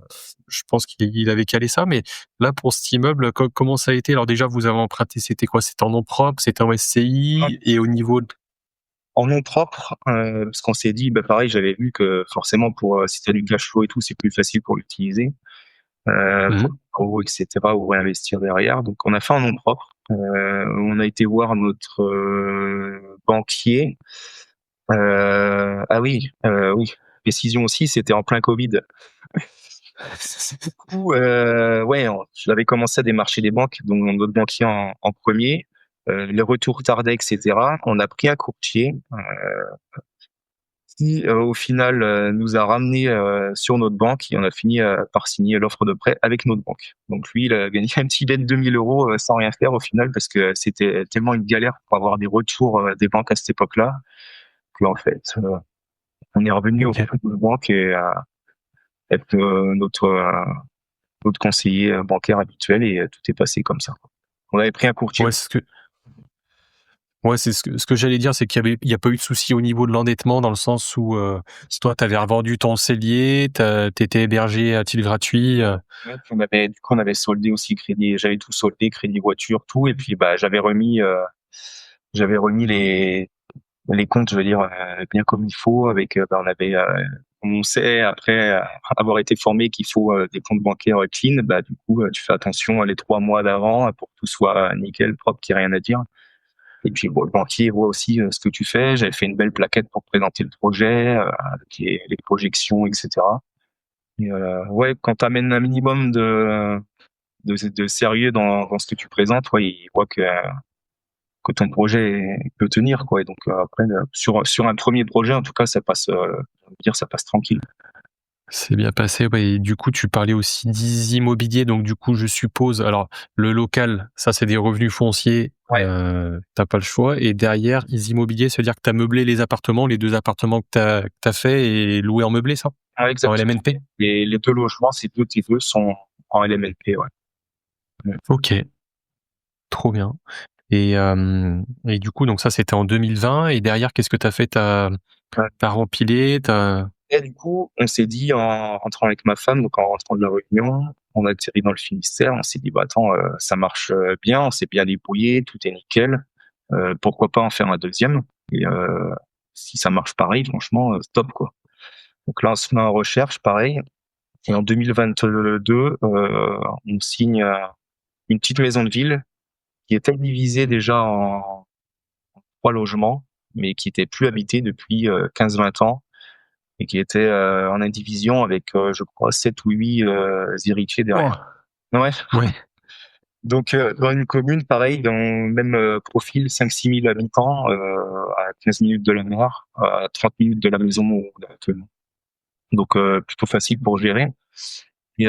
je pense qu'il avait calé ça. Mais là, pour cet immeuble, comment ça a été? Alors déjà, vous avez emprunté, c'était quoi? C'était en nom propre, c'était en SCI, et au niveau de... En nom propre, parce qu'on s'est dit, bah pareil, j'avais vu que forcément pour si t'as du cash flow et tout, c'est plus facile pour l'utiliser, pour Mhm. les travaux, etc. ou réinvestir derrière. Donc on a fait en nom propre. On a été voir notre banquier. Ah oui, oui. Précision aussi, c'était en plein Covid. Du coup, ouais, je l'avais commencé à démarcher des banques, donc notre banquier en premier. Les retours tardaient, etc. On a pris un courtier qui, au final, nous a ramené sur notre banque et on a fini par signer l'offre de prêt avec notre banque. Donc lui, il a gagné un petit billet de 2000 euros sans rien faire au final parce que c'était tellement une galère pour avoir des retours des banques à cette époque-là qu'en fait, on est revenu au Ok. fond de notre banque et être notre conseiller bancaire habituel et tout est passé comme ça. On avait pris un courtier. Ouais, c'est ce que j'allais dire, c'est il y a pas eu de souci au niveau de l'endettement, dans le sens où toi, tu avais revendu ton cellier, t'étais hébergé à titre gratuit. Ouais, puis on avait soldé aussi crédit, j'avais tout soldé, crédit voiture, tout, et puis bah j'avais remis les comptes, je veux dire bien comme il faut, avec on avait on sait après avoir été formé qu'il faut des comptes bancaires clean, bah du coup tu fais attention les 3 mois d'avant pour que tout soit nickel, propre, qu'il n'y ait rien à dire. Et puis bon, le banquier voit aussi ce que tu fais. J'avais fait une belle plaquette pour présenter le projet, avec les projections, etc. Et ouais, quand tu amènes un minimum de sérieux dans ce que tu présentes, ouais, il voit que ton projet peut tenir, quoi. Et donc après, sur un premier projet, en tout cas, ça passe, on va dire, ça passe tranquille. C'est bien passé, ouais, et du coup, tu parlais aussi d'immobilier, donc du coup, je suppose, alors le local, ça, c'est des revenus fonciers, Ouais, tu pas le choix, et derrière, immobilier, ça veut dire que tu as meublé les appartements, les 2 appartements que tu as fait et loué en meublé, ça? ouais, En exactement. LMNP? Les 2 logements, ces 2 T2 sont en LMNP, ouais. Mmh. OK, trop bien, et du coup, donc ça, c'était en 2020, et derrière, qu'est-ce que tu as fait? Tu as Ouais. rempilé, tu as Et du coup, on s'est dit en rentrant avec ma femme, donc en rentrant de la Réunion, on a atterri dans le Finistère, on s'est dit: «Bah, attends, ça marche, bien, on s'est bien débrouillé, tout est nickel, pourquoi pas en faire un deuxième et si ça marche pareil, franchement, stop, quoi». Donc là, on se met en recherche, pareil et en 2022, on signe, une petite maison de ville qui était divisée déjà en 3 logements, mais qui était plus habitée depuis, 15-20 ans et qui était, en indivision avec, je crois 7 ou 8 héritiers derrière. oh! Ouais, Ouais, donc dans une commune pareil, dans le même, profil, 5-6 000 habitants, à 15 minutes de la mer, à 30 minutes de la maison où on est actuellement. Donc plutôt facile pour gérer et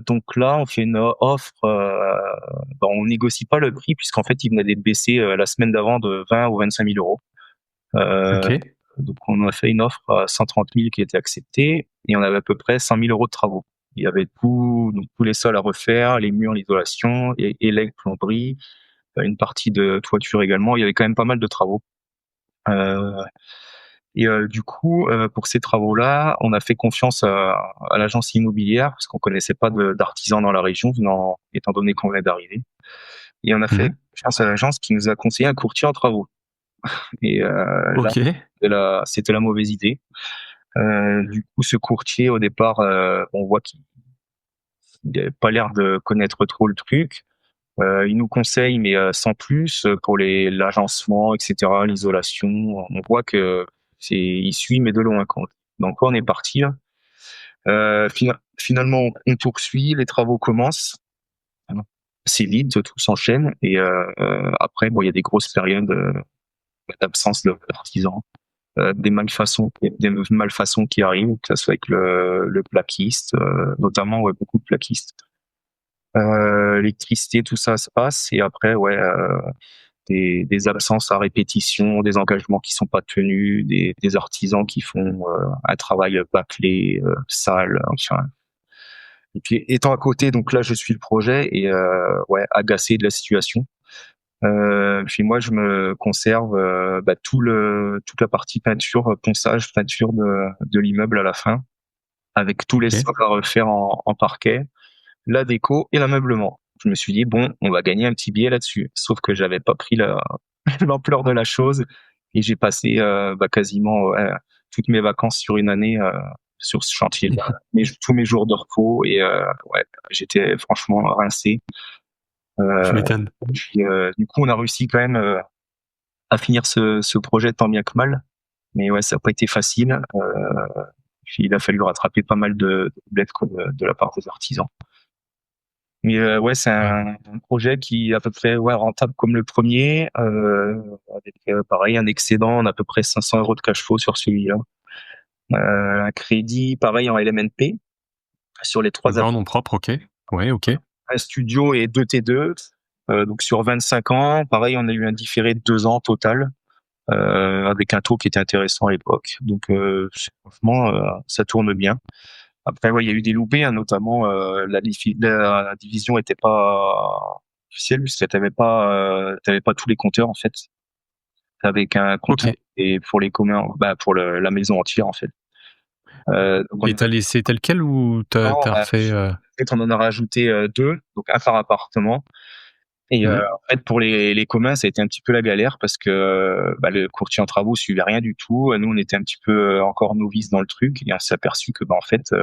donc là, on fait une offre, bah, on négocie pas le prix puisqu'en fait, il venait d'être baissé, la semaine d'avant de 20 ou 25 000 €. Heu, OK. donc on a fait une offre à 130 000 qui a été acceptée et on avait à peu près 100 000 € de travaux. Il y avait tout, donc tous les sols à refaire, les murs, l'isolation, et élec, plomberie, une partie de toiture également. Il y avait quand même pas mal de travaux. Heu et du coup, pour ces travaux-là, on a fait confiance à l'agence immobilière parce qu'on connaissait pas d'artisans dans la région étant donné qu'on venait d'arriver et on a fait Mmh. confiance à l'agence qui nous a conseillé un courtier en travaux et là, OK. c'était la mauvaise idée. Du coup, ce courtier, au départ, on voit qu'il n'avait pas l'air de connaître trop le truc. Il nous conseille, mais sans plus, pour l'agencement, et cetera, l'isolation. On voit que il suit, mais de loin, quoi. Donc on est parti, là. Finalement, on poursuit, les travaux commencent. C'est vite, tout s'enchaîne et après, bon, il y a des grosses périodes d'absence de l'artisan. Des malfaçons qui arrivent, que ça soit avec le plaquiste, notamment, ouais, beaucoup de plaquistes. L'électricité, tout ça se passe et après, ouais, des absences à répétition, des engagements qui sont pas tenus, des artisans qui font un travail bâclé, sale, enfin. Et puis étant à côté, donc là, je suis le projet et ouais, agacé de la situation. Puis moi, je me conserve bah, toute la partie peinture, ponçage, peinture de l'immeuble à la fin, avec tous les OK. sols à refaire en parquet, la déco et l'ameublement. Je me suis dit bon, on va gagner un petit billet là-dessus. Sauf que j'avais pas pris l'ampleur de la chose et j'ai passé bah, quasiment ouais, toutes mes vacances sur une année sur ce chantier-là, tous mes jours de repos et ouais, j'étais franchement rincé. Tu Euh, m'étonnes. puis du coup, on a réussi quand même à finir ce projet tant bien que mal. Mais ouais, ça n'a pas été facile. Puis il a fallu rattraper pas mal de dettes de la part des artisans. Mais ouais, c'est Ouais. un projet qui est à peu près ouais, rentable comme le premier, avec pareil un excédent, on a à peu près 500 € de cash flow sur celui-là. Un crédit pareil en LMNP sur les 3 Donc en appartements, nom propre, OK. Ouais, OK. un studio et 2 T2. Donc sur 25 ans, pareil, on a eu un différé de 2 ans total, avec un taux qui était intéressant à l'époque. Donc franchement, ça tourne bien. Après, ouais, il y a eu des loupés, hein, notamment la division était pas officielle puisque t'avais pas tous les compteurs en fait. T'avais qu'un compteur OK, et pour les communs, bah pour la maison entière en fait. Donc et tu as laissé tel quel ou tu as refait, en fait, on en a rajouté 2, donc un par appartement. Et Mmh. en fait, pour les communs, ça a été un petit peu la galère parce que bah, le courtier en travaux suivait rien du tout. Nous, on était un petit peu encore novices dans le truc et on s'est aperçu que bah, en fait,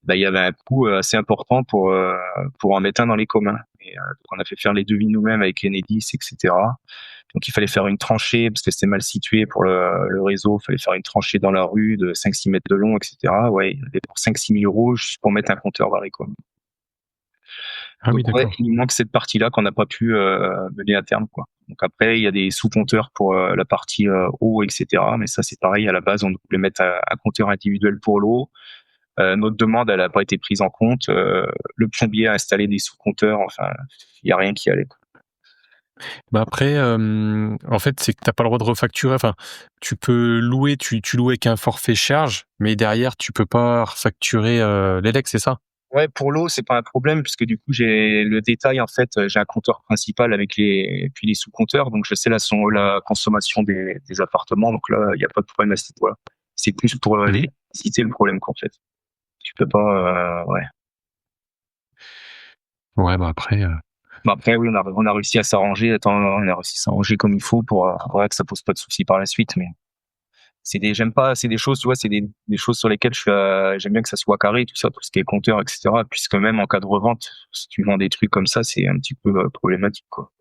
bah, il y avait un coût assez important pour en mettre un dans les communs. Et donc on a fait faire les devis nous-mêmes avec Enedis, etc. Donc il fallait faire une tranchée parce que c'était mal situé pour le réseau. Il fallait faire une tranchée dans la rue de 5-6 mètres de long, etc. Ouais, il y avait pour 5-6 000 € juste pour mettre un compteur dans les communs. Ah oui, Donc ouais, d'accord. il manque cette partie-là qu'on n'a pas pu mener à terme, quoi. Donc après, il y a des sous-compteurs pour la partie eau, etc. Mais ça, c'est pareil. À la base, on voulait mettre un compteur individuel pour l'eau. Notre demande, elle a pas été prise en compte. Le plombier a installé des sous-compteurs. Enfin, il y a rien qui allait, quoi. Bah, après, en fait, c'est que tu as pas le droit de refacturer. Enfin, tu peux louer, tu loues avec un forfait charge, mais derrière, tu peux pas refacturer, l'élec, c'est ça? Ouais, pour l'eau, c'est pas un problème puisque du coup, j'ai le détail, en fait, j'ai un compteur principal avec puis les sous-compteurs, donc je sais la consommation des appartements, donc là, il y a pas de problème à ce niveau-là. C'est plus pour Mmh. l'électricité le problème, qu'en fait. Tu peux pas, ouais. Ouais, bah, après, Bah après, oui, on a réussi à s'arranger. Attends, on a réussi à s'arranger comme il faut pour ouais, que ça pose pas de soucis par la suite. Mais j'aime pas, c'est des choses, tu vois, c'est des choses sur lesquelles j'aime bien que ça soit carré, tout ça, tout ce qui est compteur, etc. Puisque même en cas de revente, si tu vends des trucs comme ça, c'est un petit peu problématique, quoi.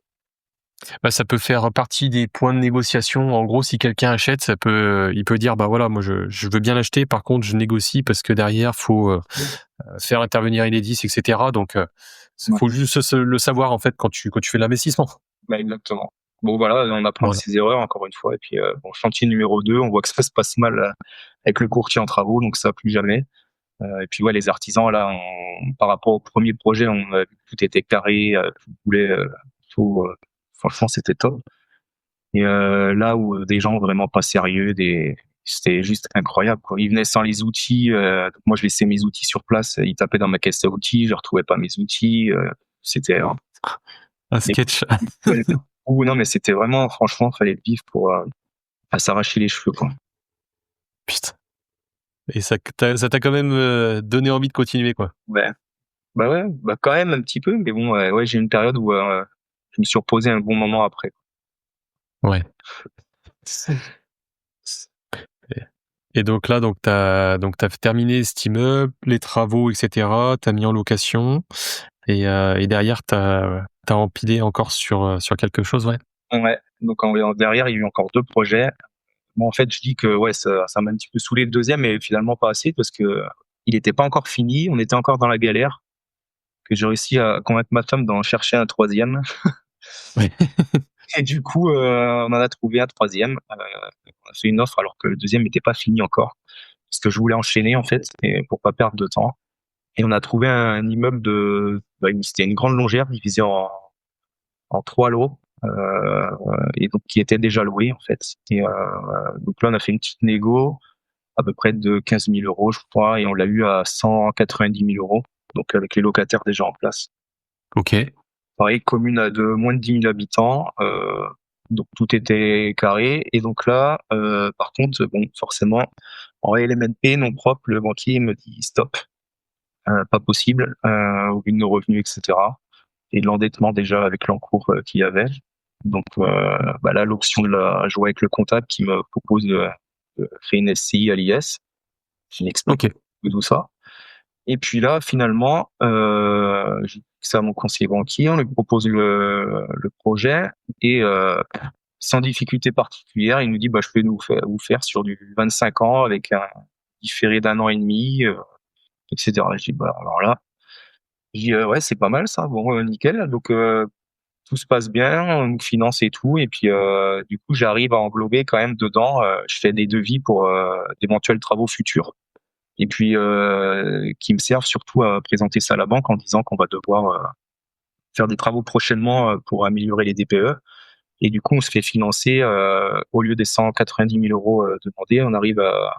bah, ça peut faire partie des points de négociation. En gros, si quelqu'un achète, il peut dire: «Bah, voilà, moi, je veux bien l'acheter, par contre, je négocie parce que derrière, faut, faire intervenir Enedis et cetera», donc Ouais. faut juste le savoir, en fait, quand tu fais l'investissement. Bah, exactement. Bon, voilà, on apprend de Voilà. ses erreurs encore une fois. Et puis, bon, chantier numéro 2, on voit que ça se passe mal avec le courtier en travaux, donc ça plus jamais. Et puis ouais, les artisans là, par rapport au premier projet, on a vu que tout était carré, tout coulait, tout, franchement c'était top. Et là où des gens vraiment pas sérieux, c'était juste incroyable, quoi. Ils venaient sans les outils, donc moi je laissais mes outils sur place, ils tapaient dans ma caisse à outils, je retrouvais pas mes outils, c'était Un des- sketch. Ouh, non mais c'était vraiment, franchement, fallait le vivre pour à s'arracher les cheveux, quoi. Putain, et ça t'a quand même, donné envie de continuer, quoi? Ouais. Bah ouais, bah quand même un petit peu, mais bon, ouais, j'ai eu une période où je me suis reposé un bon moment après. Ouais. Et donc là, t'as terminé cet immeuble, les travaux, et cetera, tu mis en location et derrière t'as empilé encore sur quelque chose, ouais? Ouais, donc derrière, il y a eu encore 2 projets. Bon, en fait, je dis que ouais, ça m'a un petit peu saoulé le deuxième, mais finalement pas assez parce que il était pas encore fini, on était encore dans la galère, que j'ai réussi à convaincre ma femme d'en chercher un troisième. Ouais. Et du coup, on en a trouvé un troisième. On a fait une offre alors que le deuxième n'était pas fini encore, parce que je voulais enchaîner en fait, et pour pas perdre de temps. Et on a trouvé un immeuble c'était une grande longère divisée en 3 lots, et donc qui était déjà loué en fait. Et donc là, on a fait une petite négo à peu près de 15 000 euros, je crois, et on l'a eu à 190 000 euros, donc avec les locataires déjà en place. OK. Pareil, commune de moins de 10 000 habitants, donc tout était carré. Et donc là, par contre, bon, forcément, en LMNP non propre, le banquier me dit stop, pas possible, au vu de nos revenus, etc. Et de l'endettement déjà avec l'encours qu'il y avait. Donc bah là, l'option de la jouer avec le comptable qui me propose de créer une SCI à l'IS. Je m'explique OK. tout ça. Et puis là, finalement, j'ai dit ça à mon conseiller banquier, on lui propose le projet et sans difficulté particulière, il nous dit bah je peux vous faire sur du 25 ans avec un différé d'1 an et demi, etc. Je dis bah alors là, je dis ouais c'est pas mal ça, bon nickel. Donc tout se passe bien, on nous finance et tout, et puis du coup j'arrive à englober quand même dedans, je fais des devis pour d'éventuels travaux futurs. Et puis qui me servent surtout à présenter ça à la banque en disant qu'on va devoir faire des travaux prochainement pour améliorer les DPE. Et du coup, on se fait financer au lieu des 190 000 euros demandés, on arrive à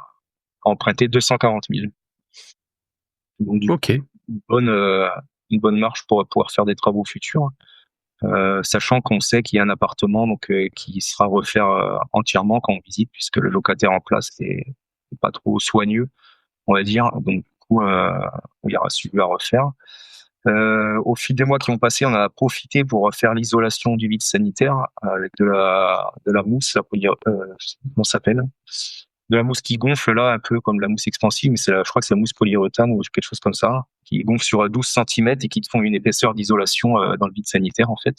emprunter 240 000. Donc du coup, OK. une bonne, euh, une bonne marge pour pouvoir faire des travaux futurs, sachant qu'on sait qu'il y a un appartement donc qui sera refait entièrement quand on visite, puisque le locataire en place est pas trop soigneux, on va dire. Donc du coup, il y aura celui à refaire. Au fil des mois qui ont passé, on a profité pour faire l'isolation du vide sanitaire avec de la mousse, comment ça s'appelle? De la mousse qui gonfle là, un peu comme la mousse expansive, mais je crois que c'est la mousse polyuréthane ou quelque chose comme ça, qui gonfle sur 12 centimètres et qui te font une épaisseur d'isolation dans le vide sanitaire en fait.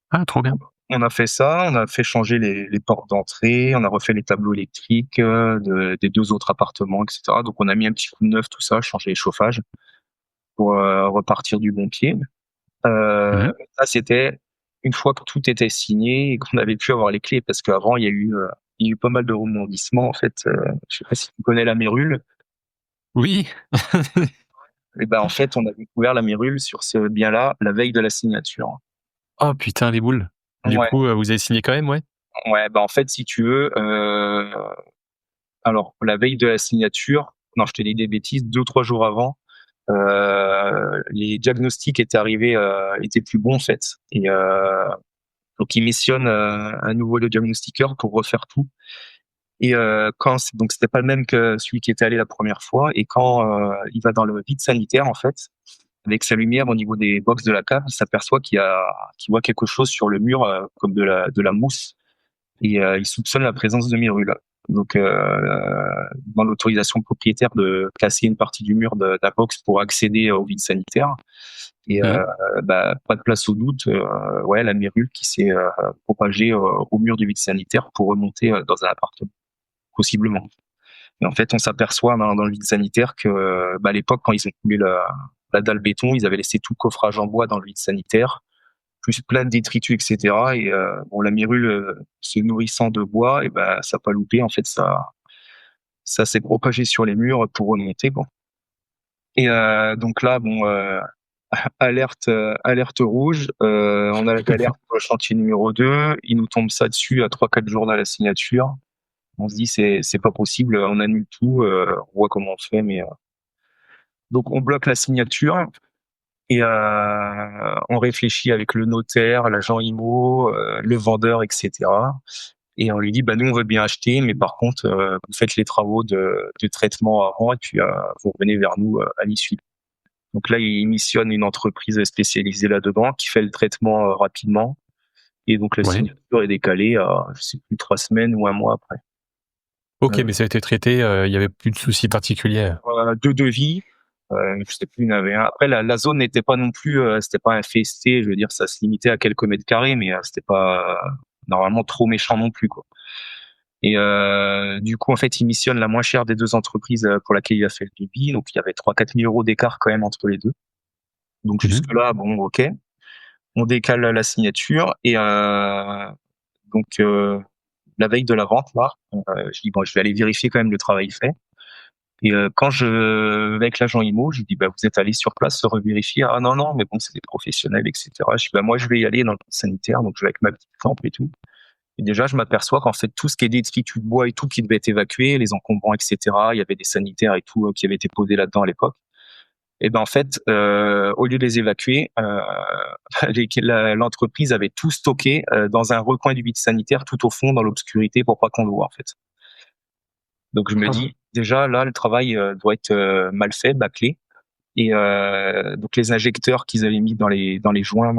Ah, trop bien. On a fait ça, on a fait changer les portes d'entrée, on a refait les tableaux électriques des 2 autres appartements, etc. Donc on a mis un petit coup de neuf, tout ça, changé les chauffages pour repartir du bon pied. Mmh. Ça, c'était une fois que tout était signé et qu'on avait pu avoir les clés, parce qu'avant, il y a eu pas mal de rebondissements, en fait. Je sais pas si tu connais la Mérule. Oui. Et ben en fait, on a découvert la mérule sur ce bien-là la veille de la signature. Oh putain, les boules. Du Ouais, coup, vous avez signé quand même, ouais? ouais, bah en fait, si tu veux, alors la veille de la signature, non, je te dis des bêtises, 2 ou 3 jours avant, les diagnostics étaient arrivés, étaient plus bons en fait, et donc ils missionnent un nouveau diagnostiqueur pour refaire tout. Et donc c'était pas le même que celui qui était allé la première fois. Et quand il va dans le vide sanitaire en fait, avec sa lumière au niveau des box de la cave, il s'aperçoit qu'il voit quelque chose sur le mur comme de la mousse. Et il soupçonne la présence de mérule. Donc dans l'autorisation propriétaire de casser une partie du mur de la box pour accéder au vide sanitaire. Et Mmh. bah, pas de place au doute, ouais, la mérule qui s'est propagée au mur du vide sanitaire pour remonter dans un appartement, possiblement. Et en fait, on s'aperçoit dans le vide sanitaire que, bah, à l'époque, quand ils ont coulé la dalle béton, ils avaient laissé tout le coffrage en bois dans le vide sanitaire, plus plein de détritus, etc. Et bon, la mérule se nourrissant de bois, et ben, ça n'a pas loupé. En fait, ça s'est propagé sur les murs pour remonter. Bon. Et donc là, bon, alerte rouge. On a l'alerte pour le chantier numéro 2. Il nous tombe ça dessus à 3-4 jours de la signature. On se dit c'est pas possible, on annule tout, on voit comment on fait, mais donc on bloque la signature et on réfléchit avec le notaire, l'agent IMO, le vendeur, etc. Et on lui dit bah nous on veut bien acheter, mais par contre vous faites les travaux de traitement avant et puis vous revenez vers nous à l'issue. Donc là il missionne une entreprise spécialisée là-dedans qui fait le traitement rapidement et donc la Ouais. signature est décalée à je sais plus 3 semaines ou un mois après. OK, mais ça a été traité, il y avait plus de soucis particuliers? 2 devis. Je sais plus, il y en avait un. Après, la zone n'était pas non plus, c'était pas infesté. Je veux dire, ça se limitait à quelques mètres carrés, mais c'était pas normalement trop méchant non plus, quoi. Et du coup, en fait, il missionne la moins chère des deux entreprises pour laquelle il a fait le devis. Donc, il y avait 3 000 à 4 000 euros d'écart quand même entre les deux. Donc Mmh. jusque là, bon, ok. On décale la signature et donc la veille de la vente, là, je dis bon, je vais aller vérifier quand même le travail fait. Et quand avec l'agent IMO, je lui dis bah vous êtes allé sur place se revérifier. Ah non non, mais bon c'est des professionnels, etc. Je dis bah moi je vais y aller dans le sanitaire, donc je vais avec ma petite lampe et tout. Et déjà je m'aperçois qu'en fait tout ce qui est détritus de bois et tout qui devait être évacué, les encombrants, etc. Il y avait des sanitaires et tout qui avaient été posés là-dedans à l'époque. Et ben en fait au lieu de les évacuer, l'entreprise avait tout stocké dans un recoin du vide sanitaire tout au fond dans l'obscurité pour pas qu'on le voit en fait. Donc je me dis déjà là le travail doit être mal fait, bâclé. Et donc les injecteurs qu'ils avaient mis dans les joints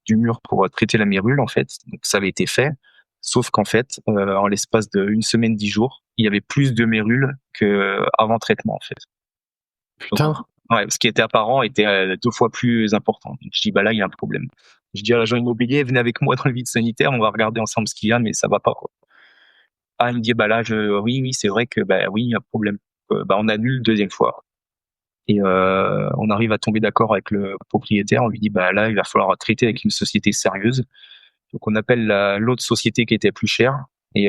du mur pour traiter la mérule en fait, donc ça avait été fait. Sauf qu'en fait, en l'espace d'une semaine, 10 jours, il y avait plus de mérule que avant traitement en fait. Donc, Putain! ouais, ce qui était apparent était 2 fois plus important. Donc, je dis bah là il y a un problème. Je dis à l'agent immobilier venez avec moi dans le vide sanitaire, on va regarder ensemble ce qu'il y a, mais ça va pas quoi. Ah il me dit bah là oui c'est vrai que bah oui il y a un problème. Bah on annule 2e fois. Et on arrive à tomber d'accord avec le propriétaire. On lui dit bah là il va falloir traiter avec une société sérieuse. Donc on appelle l'autre société qui était plus chère et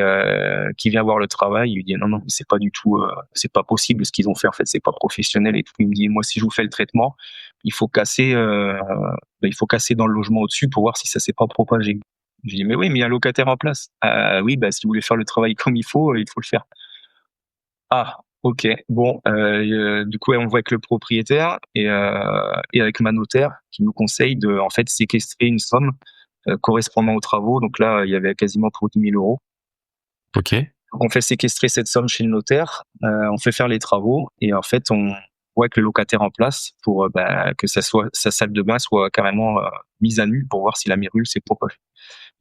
qui vient voir le travail. Il lui dit non non c'est pas du tout, c'est pas possible ce qu'ils ont fait en fait c'est pas professionnel et tout. Il me dit moi si je vous fais le traitement il faut casser dans le logement au-dessus pour voir si ça s'est pas propagé. Je lui dis mais oui mais il y a un locataire en place. Ah oui bah si vous voulez faire le travail comme il faut le faire. Ah, OK. Bon, du coup, ouais, on le voit avec le propriétaire et avec ma notaire qui nous conseille de, en fait, séquestrer une somme correspondant aux travaux. Donc là, il y avait quasiment pour 10 000 euros. OK. Donc on fait séquestrer cette somme chez le notaire, on fait faire les travaux et en fait, on voit avec le locataire en place pour bah, que sa salle de bain soit carrément mise à nu pour voir si la mérule s'est propagée.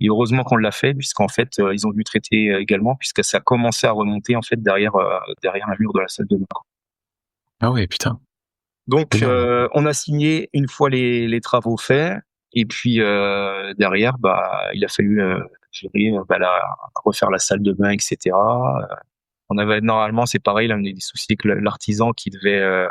Et heureusement qu'on l'a fait, puisqu'en fait, ils ont dû traiter également, puisque ça a commencé à remonter en fait derrière un mur de la salle de bain. Ah ouais, putain. Donc, Énorme. on a signé une fois les travaux faits, et puis derrière, bah, il a fallu gérer, bah, refaire la salle de bain, etc. On avait normalement, c'est pareil, là, on a eu des soucis avec l'artisan qui devait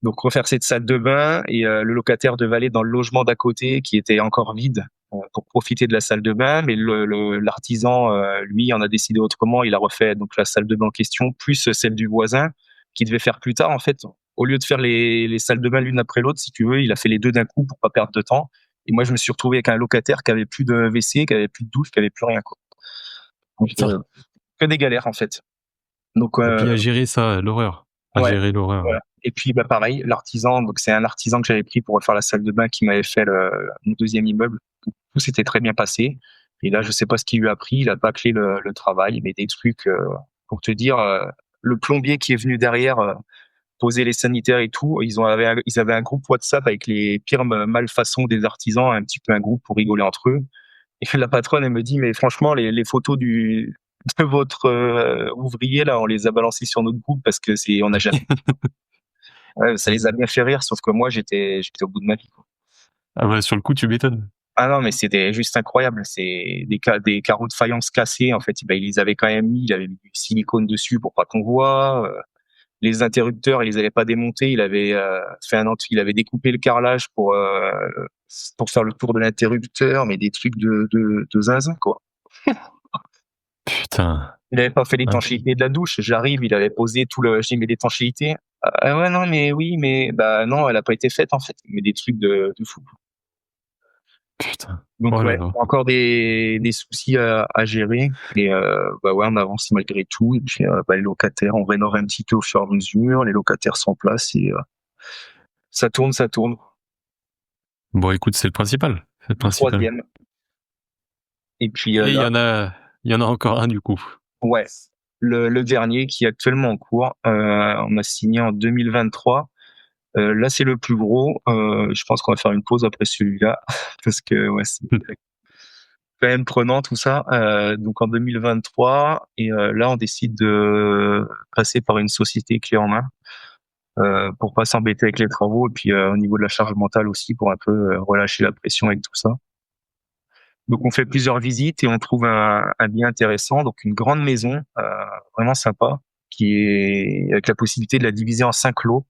donc refaire cette salle de bain et le locataire devait aller dans le logement d'à côté qui était encore vide pour profiter de la salle de bain, mais l'artisan lui en a décidé autrement. Il a refait donc la salle de bain en question plus celle du voisin qu'il devait faire plus tard, en fait, au lieu de faire les salles de bain l'une après l'autre, si tu veux, il a fait les deux d'un coup pour pas perdre de temps. Et moi, je me suis retrouvé avec un locataire qui avait plus de WC, qui avait plus de douche, qui avait plus rien, quoi. Donc, que des galères, en fait. Donc, Et puis à gérer ça, l'horreur. À ouais, gérer l'horreur. voilà. Et puis, bah, pareil, l'artisan, donc c'est un artisan que j'avais pris pour refaire la salle de bain qui m'avait fait mon deuxième immeuble. Tout s'était très bien passé. Et là, je sais pas ce qu'il lui a pris. Il a bâclé le travail, mais des trucs, pour te dire, le plombier qui est venu derrière, poser les sanitaires et tout, ils avaient un groupe WhatsApp avec les pires malfaçons des artisans, un petit peu un groupe pour rigoler entre eux. Et la patronne, elle me dit, mais franchement, les photos de votre ouvrier, là, on les a balancées sur notre groupe parce que on n'a jamais. Ouais, ça les a bien fait rire, sauf que moi, j'étais au bout de ma vie, quoi. Ah ouais, sur le coup, tu m'étonnes. Ah non, mais c'était juste incroyable. C'est des carreaux de faïence cassés. En fait, ben, ils les avaient quand même mis. Il avait mis du silicone dessus pour pas qu'on voit. Les interrupteurs, il les avait pas démontés. Il avait découpé le carrelage pour faire le tour de l'interrupteur, mais des trucs de zinzin, quoi. Putain. Il avait pas fait l'étanchéité de la douche. J'arrive, il avait posé j'ai mis l'étanchéité. Ah ouais, non, mais oui, mais bah non, elle a pas été faite en fait. Mais des trucs de fou. Putain. Donc Oh là ouais, là. encore des soucis à gérer. Et bah ouais, on avance malgré tout. Et puis bah, les locataires, on rénove un petit peu au fur et à mesure. Les locataires sont en place et ça tourne, ça tourne. Bon, écoute, c'est le principal. C'est le Le principal. troisième. Et puis Et il y là, en a encore un du coup. ouais, le dernier qui est actuellement en cours. On a signé en 2023. Là, c'est le plus gros. Je pense qu'on va faire une pause après celui-là parce que ouais, c'est quand même prenant tout ça. Donc en 2023, et là, on décide de passer par une société clé en main pour pas s'embêter avec les travaux et puis au niveau de la charge mentale aussi pour un peu relâcher la pression avec tout ça. Donc on fait plusieurs visites et on trouve un bien intéressant, donc une grande maison vraiment sympa qui est avec la possibilité de la diviser en 5 lots.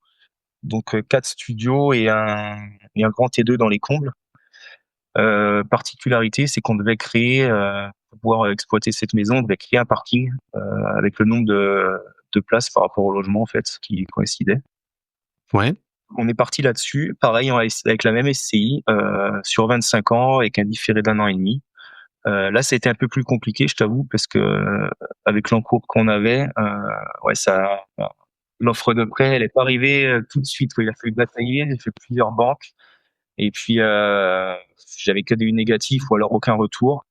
Donc 4 studios et un grand T2 dans les combles. Particularité, c'est qu'on devait créer, pour pouvoir exploiter cette maison, on devait créer un parking avec le nombre de places par rapport au logement en fait, qui coïncidait. Ouais. On est parti là-dessus, pareil avec la même SCI sur 25 ans avec un différé d'1 an et demi. Là, ça a été un peu plus compliqué, je t'avoue, parce que avec l'encours qu'on avait, ouais, l'offre de prêt, elle est pas arrivée tout de suite. Il a fallu batailler, j'ai fait plusieurs banques. Et puis, j'avais que des négatifs ou alors aucun retour.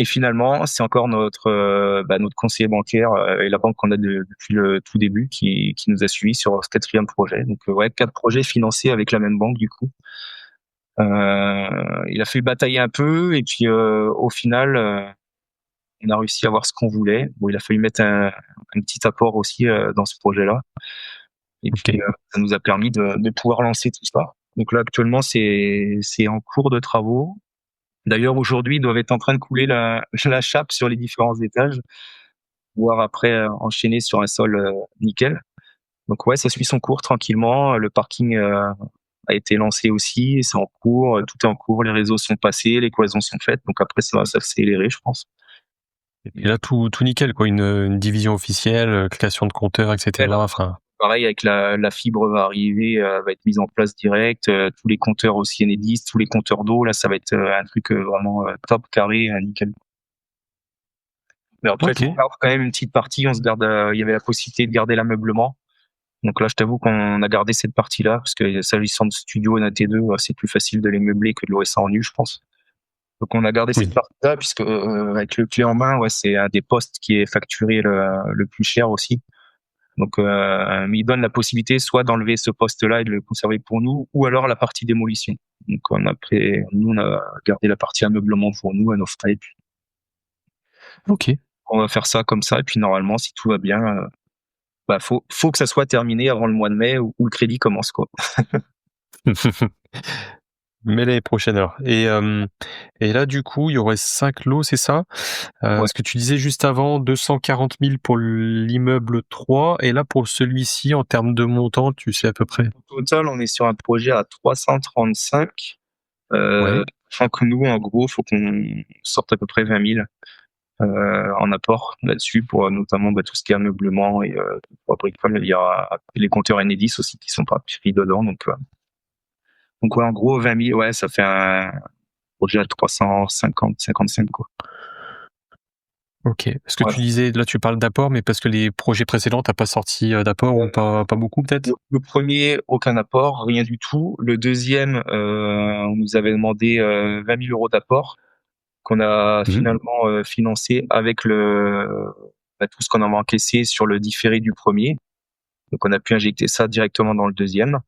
Et finalement, c'est encore notre conseiller bancaire et la banque qu'on a depuis le tout début qui nous a suivis sur ce 4e projet. Donc, ouais, 4 projets financés avec la même banque, du coup. Il a fallu batailler un peu et puis, au final, on a réussi à avoir ce qu'on voulait. Bon, il a fallu mettre un petit apport aussi dans ce projet-là. Et puis, ça nous a permis de pouvoir lancer tout ça. Donc là, actuellement, c'est en cours de travaux. D'ailleurs, aujourd'hui, ils doivent être en train de couler la chape sur les différents étages, voire après enchaîner sur un sol nickel. Donc ouais, ça suit son cours tranquillement. Le parking a été lancé aussi, c'est en cours, tout est en cours, les réseaux sont passés, les cloisons sont faites. Donc après, ça va s'accélérer, je pense. Et là, tout nickel, quoi. Une division officielle, création de compteurs, etc. Enfin. Pareil, avec la fibre va arriver, va être mise en place direct. Tous les compteurs aussi Enedis, tous les compteurs d'eau, là, ça va être un truc vraiment top, carré, nickel. Mais après, on garde quand même une petite partie. On se garde. Il y avait la possibilité de garder l'ameublement. Donc là, je t'avoue qu'on a gardé cette partie-là parce que s'agissant de studio et AT2, c'est plus facile de les meubler que de louer ça en nu, je pense. Donc on a gardé cette partie-là puisque avec le clé en main, ouais, c'est un des postes qui est facturé le plus cher aussi. Donc, il donne la possibilité soit d'enlever ce poste-là et de le conserver pour nous, ou alors la partie démolition. Donc, on a gardé la partie ameublement pour nous à nos frais. Et puis, ok. On va faire ça comme ça. Et puis, normalement, si tout va bien, faut que ça soit terminé avant le mois de mai où le crédit commence, quoi. Mais l'année prochaine alors. Et là, du coup, il y aurait 5 lots, c'est ça? Ce que tu disais juste avant, 240 000 pour l'immeuble 3, et là, pour celui-ci, en termes de montant, tu sais à peu près? Au total, on est sur un projet à 335. Sachant que nous, en gros, faut qu'on sorte à peu près 20 000. en apport là-dessus pour notamment tout ce qui est ameublement et pour Brickfam, il y a les compteurs Enedis aussi qui sont pas pris dedans. Donc ouais, en gros 20 000, ouais, ça fait un projet à 355 quoi. Ok. Parce que Ouais. tu disais, là tu parles d'apport, mais parce que les projets précédents, t'as pas sorti d'apport ou pas beaucoup peut-être? Le premier, aucun apport, rien du tout. Le deuxième, on nous avait demandé 20 000 euros d'apport qu'on a finalement financé avec tout ce qu'on avait encaissé sur le différé du premier. Donc on a pu injecter ça directement dans le deuxième.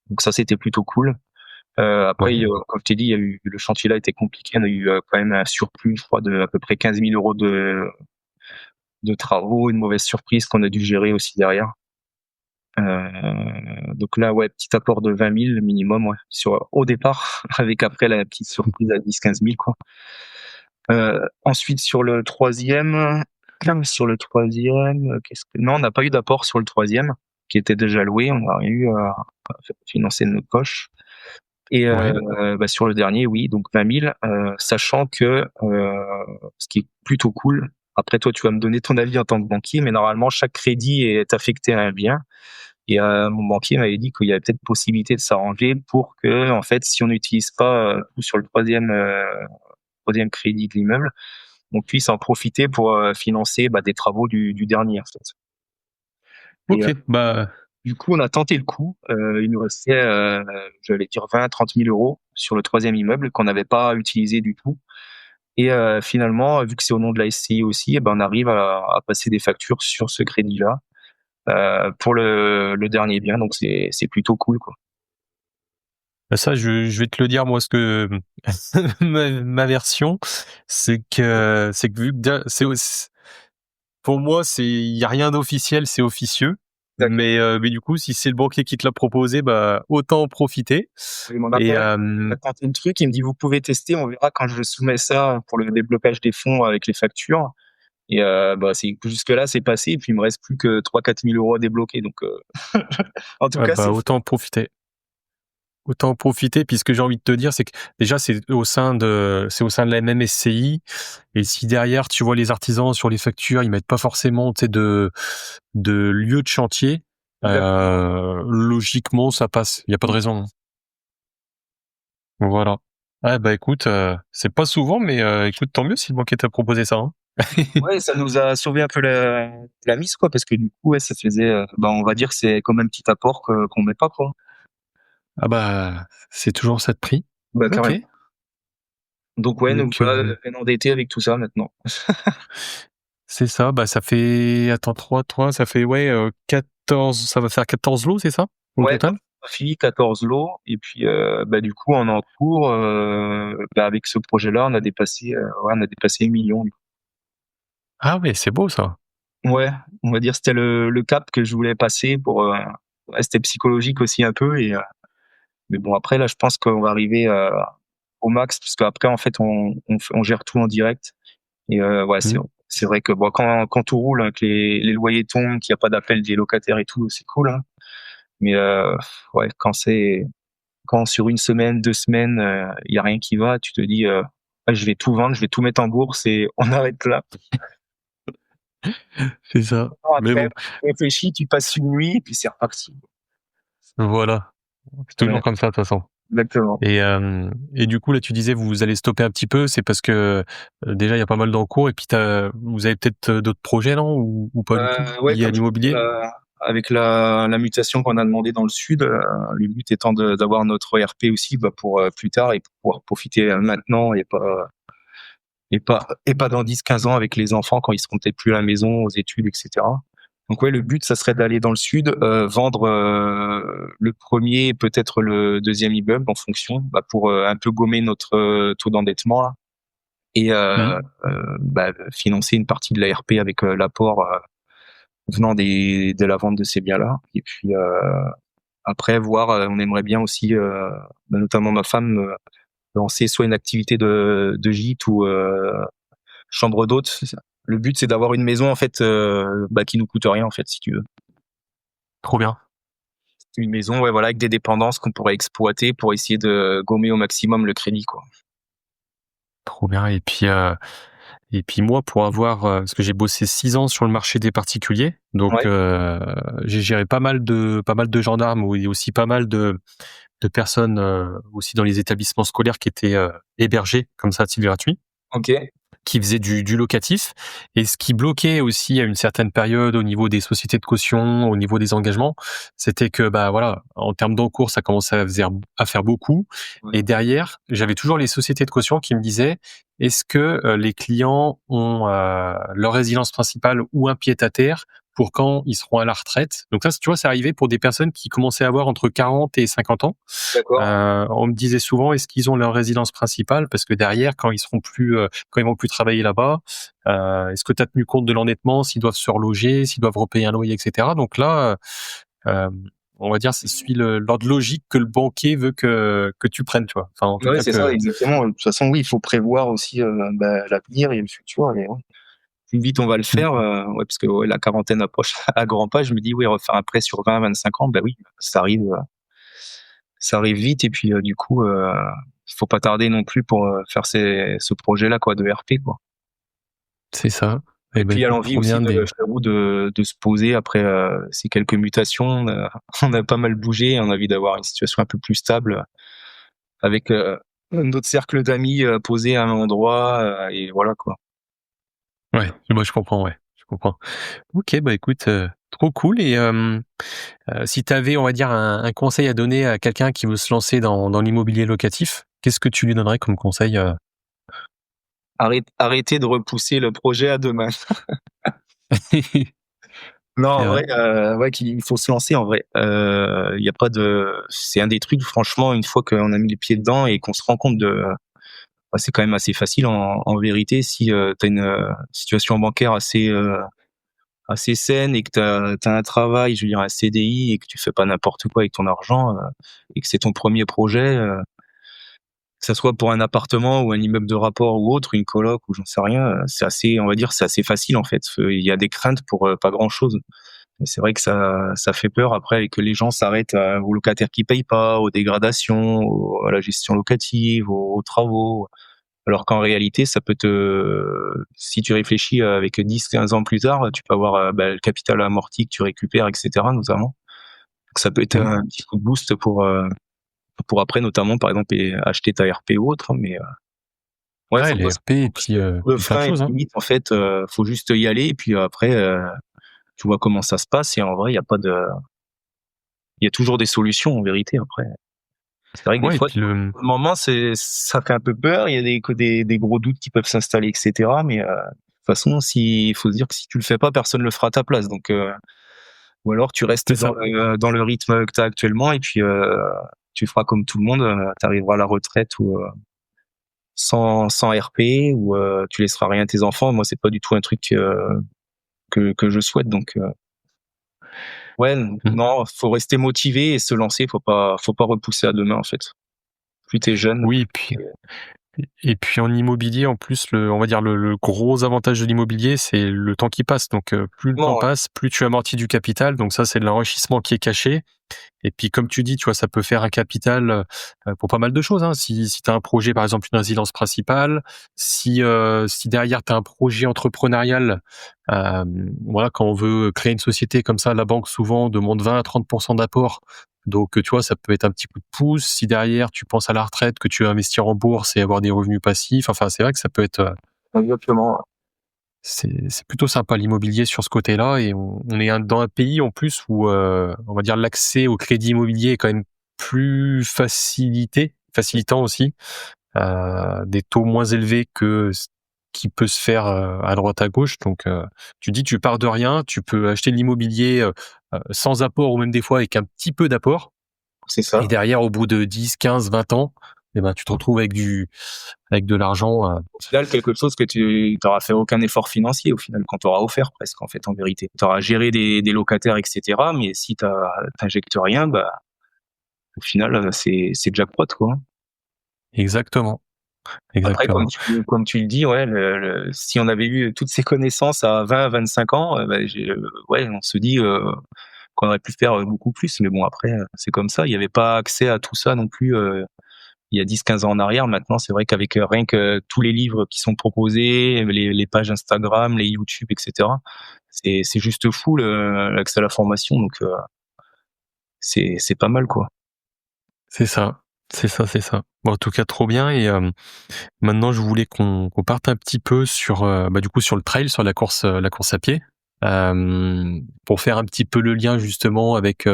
Donc ça c'était plutôt cool. Après, comme je t'ai dit, il y a eu le chantier là était compliqué. On a eu quand même un surplus, je crois, de à peu près 15 000 euros de travaux, une mauvaise surprise qu'on a dû gérer aussi derrière. Donc là, ouais, petit apport de 20 000 minimum, ouais, au départ, avec après la petite surprise à 10-15 000, quoi. Ensuite, sur le troisième, non, on n'a pas eu d'apport sur le troisième, qui était déjà loué. On n'a rien eu à financer de notre poche. Et sur le dernier, oui, donc 20 000, sachant que ce qui est plutôt cool. Après, toi, tu vas me donner ton avis en tant que banquier, mais normalement, chaque crédit est affecté à un bien. Et mon banquier m'avait dit qu'il y avait peut-être possibilité de s'arranger pour que, en fait, si on n'utilise pas tout sur le troisième crédit de l'immeuble, on puisse en profiter pour financer des travaux du dernier, en fait. Ok, Et, du coup, on a tenté le coup. Il nous restait, j'allais dire 20-30 000 euros sur le troisième immeuble qu'on n'avait pas utilisé du tout. Et finalement, vu que c'est au nom de la SCI aussi, on arrive à passer des factures sur ce crédit-là pour le dernier bien. Donc c'est plutôt cool, quoi. Ça, je vais te le dire, moi, ce que ma version, c'est que vu que pour moi, il y a rien d'officiel, c'est officieux. D'accord. Mais du coup, si c'est le banquier qui te l'a proposé, autant en profiter. On a tenté le truc, il me dit vous pouvez tester, on verra quand je soumets ça pour le déblocage des fonds avec les factures. Et jusque là c'est passé, et puis il me reste plus que 3-4 000 euros à débloquer. Donc en tout cas, autant en profiter. Autant en profiter. Puis ce que j'ai envie de te dire, c'est que déjà c'est au sein de la même SCI. Et si derrière tu vois les artisans sur les factures, ils mettent pas forcément de lieu de chantier, logiquement ça passe. Il y a pas de raison. Voilà. Ouais, écoute, c'est pas souvent, mais écoute, tant mieux si le banquier t'a proposé ça. Hein. Ouais, ça nous a sauvé un peu la mise, quoi, parce que du coup, ouais, ça faisait, on va dire que c'est comme un petit apport qu'on met pas, quoi. C'est toujours ça de prix. Carrément. Ok. Donc ouais, nous Donc, voilà peine endettés avec tout ça maintenant. c'est ça, ça fait, attends, 3, ça fait, 14, ça va faire 14 lots, c'est ça, au Ouais, total? on a fini 14 lots, et puis du coup, on est en cours, avec ce projet-là, on a dépassé 1 million. Ah ouais, c'est beau ça. Ouais, on va dire c'était le cap que je voulais passer pour c'était psychologique aussi un peu, et mais bon, après là je pense qu'on va arriver au max, parce qu'après en fait on gère tout en direct, et c'est vrai que quand tout roule, hein, que les loyers tombent, qu'il n'y a pas d'appel des locataires et tout, c'est cool, hein. Mais ouais, quand sur une semaine, 2 semaines, il y a rien qui va, tu te dis je vais tout vendre, je vais tout mettre en bourse et on arrête là. C'est ça. Mais Après, bon, tu réfléchis, tu passes une nuit et puis c'est reparti. voilà. C'est toujours Ouais, comme ça, de toute façon. exactement. Et du coup, là, tu disais, vous allez stopper un petit peu, c'est parce que déjà, il y a pas mal d'encours, et puis vous avez peut-être d'autres projets, non, ou pas du tout, Ouais, liés à comme je l'immobilier? avec la mutation qu'on a demandé dans le sud, le but étant d'avoir notre ERP aussi, pour plus tard, et pour pouvoir profiter maintenant, et pas dans 10-15 ans avec les enfants quand ils seront peut-être plus à la maison, aux études, etc. Donc ouais, le but, ça serait d'aller dans le sud, vendre le premier et peut-être le deuxième immeuble en fonction, pour un peu gommer notre taux d'endettement là, et financer une partie de l'ARP avec l'apport venant de la vente de ces biens-là. Et puis après, voir, on aimerait bien aussi, notamment ma femme, lancer soit une activité de gîte ou chambre d'hôte. Le but, c'est d'avoir une maison en fait qui nous coûte rien en fait, si tu veux. Trop bien. Une maison, ouais, voilà, avec des dépendances qu'on pourrait exploiter pour essayer de gommer au maximum le crédit, quoi. Trop bien. Et puis moi, pour avoir, parce que j'ai bossé 6 ans sur le marché des particuliers, donc Ouais. j'ai géré pas mal de gendarmes et aussi pas mal de personnes aussi dans les établissements scolaires qui étaient hébergés comme ça à titre gratuit, Ok. qui faisaient du locatif. Et ce qui bloquait aussi à une certaine période au niveau des sociétés de caution, au niveau des engagements, c'était que bah voilà, en termes d'encours, ça commençait à faire beaucoup. Ouais. Et derrière, j'avais toujours les sociétés de caution qui me disaient: est-ce que les clients ont leur résidence principale ou un pied-à-terre pour quand ils seront à la retraite? Donc ça, tu vois, c'est arrivé pour des personnes qui commençaient à avoir entre 40 et 50 ans. D'accord. On me disait souvent: est-ce qu'ils ont leur résidence principale? Parce que derrière, quand ils seront plus, quand ils vont plus travailler là-bas, est-ce que tu as tenu compte de l'endettement, s'ils doivent se reloger, s'ils doivent repayer un loyer, et cetera. Donc là, on va dire, ça suit l'ordre logique que le banquier veut que tu prennes, tu vois. Enfin, en tout Ouais, cas c'est ça, que exactement. De toute façon, oui, il faut prévoir aussi l'avenir et le futur. Et ouais, plus vite on va le mmh, faire, ouais, parce que ouais, la quarantaine approche à grands pas. Je me dis, oui, refaire un prêt sur 20, 25 ans, bah oui, ça arrive vite. Et puis du coup, faut pas tarder non plus pour faire ce projet-là, quoi, de RP, quoi. c'est ça. Et Et ben puis il y a écoute, l'envie trop aussi bien des je t'avoue, de se poser après ces quelques mutations. On a pas mal bougé, on a envie d'avoir une situation un peu plus stable avec notre cercle d'amis posé à un endroit et voilà, quoi. ouais, moi je comprends, ouais, je comprends. OK, bah écoute, trop cool. Et si tu avais, on va dire, un conseil à donner à quelqu'un qui veut se lancer dans l'immobilier locatif, qu'est-ce que tu lui donnerais comme conseil? Arrêtez de repousser le projet à demain. Non, C'est en vrai? vrai, ouais, qu'il faut se lancer en vrai. Il y a pas de c'est un des trucs franchement, une fois qu'on a mis les pieds dedans et qu'on se rend compte bah, c'est quand même assez facile en vérité si, tu as une, situation bancaire assez saine et que tu as un travail, je veux dire un CDI et que tu fais pas n'importe quoi avec ton argent, et que c'est ton premier projet, que ça soit pour un appartement ou un immeuble de rapport ou autre, une coloc ou j'en sais rien, c'est assez on va dire, c'est assez facile en fait. Il y a des craintes pour, pas grand chose. Mais c'est vrai que ça fait peur après que les gens s'arrêtent, aux locataires qui payent pas, aux dégradations, à la gestion locative, aux travaux. Alors qu'en réalité, ça peut si tu réfléchis avec 10, 15 ans plus tard, tu peux avoir, le capital amorti que tu récupères et cetera notamment. Donc ça peut être Mmh. un petit coup de boost pour après notamment par exemple acheter ta RP ou autre, hein, mais ouais, Ouais, faut pas les RP et puis le plein de frein est choses, hein. limite en fait, faut juste y aller et puis après, tu vois comment ça se passe et en vrai, il y a toujours des solutions en vérité après. C'est vrai que des Ouais et fois, puis le au moment, ça fait un peu peur, il y a des gros doutes qui peuvent s'installer et cetera, mais de toute façon, il faut se dire que si tu le fais pas, personne le fera à ta place, donc ou alors tu restes c'est ça. dans le rythme que tu as actuellement et puis tu feras comme tout le monde, tu arriveras à la retraite ou sans RP ou tu laisseras rien à tes enfants. Moi, c'est pas du tout un truc que je souhaite, donc ouais, Mmh. non, faut rester motivé et se lancer, faut pas repousser à demain, en fait. Plus tu es jeune, Oui et puis en immobilier, en plus, on va dire le gros avantage de l'immobilier, c'est le temps qui passe. Donc plus le temps non, ouais, passe, plus tu amortis du capital. Donc ça, c'est de l'enrichissement qui est caché. Et puis comme tu dis, tu vois, ça peut faire un capital, pour pas mal de choses, hein. Si tu as un projet, par exemple une résidence principale, si derrière tu as un projet entrepreneurial, voilà, quand on veut créer une société comme ça, la banque souvent demande 20 à 30 d'apport. Donc tu vois, ça peut être un petit coup de pouce. Si derrière tu penses à la retraite, que tu veux investir en bourse et avoir des revenus passifs, enfin c'est vrai que ça peut être, exactement. c'est plutôt sympa l'immobilier sur ce côté-là. Et on est dans un pays en plus où, on va dire l'accès au crédit immobilier est quand même plus facilitant aussi, des taux moins élevés que ce qui peut se faire, à droite à gauche. Donc, tu dis tu pars de rien, tu peux acheter de l'immobilier, sans apport ou même des fois avec un petit peu d'apport. C'est Et ça. derrière, au bout de 10, 15, 20 ans, eh ben, tu te retrouves avec de l'argent, Au final, quelque chose que tu n'auras fait aucun effort financier, au final, qu'on t'aura offert presque, en fait, en vérité. Tu auras géré des locataires, et cetera, mais si tu n'injectes rien, bah, au final, c'est jackpot, quoi. exactement, Après, exactement. comme tu le dis, ouais, si on avait eu toutes ces connaissances à 20, 25 ans, bah, ouais, on se dit qu'on aurait pu faire beaucoup plus. Mais bon, après, c'est comme ça. Il n'y avait pas accès à tout ça non plus il y a 10-15 ans en arrière. Maintenant, c'est vrai qu'avec rien que tous les livres qui sont proposés, les pages Instagram, les YouTube, etc., c'est juste fou l'accès à la formation. Donc, c'est pas mal, quoi. C'est ça, c'est ça, c'est ça. Bon, en tout cas, trop bien. Et maintenant, je voulais qu'on parte un petit peu sur, du coup, sur le trail, sur la course à pied, pour faire un petit peu le lien justement avec,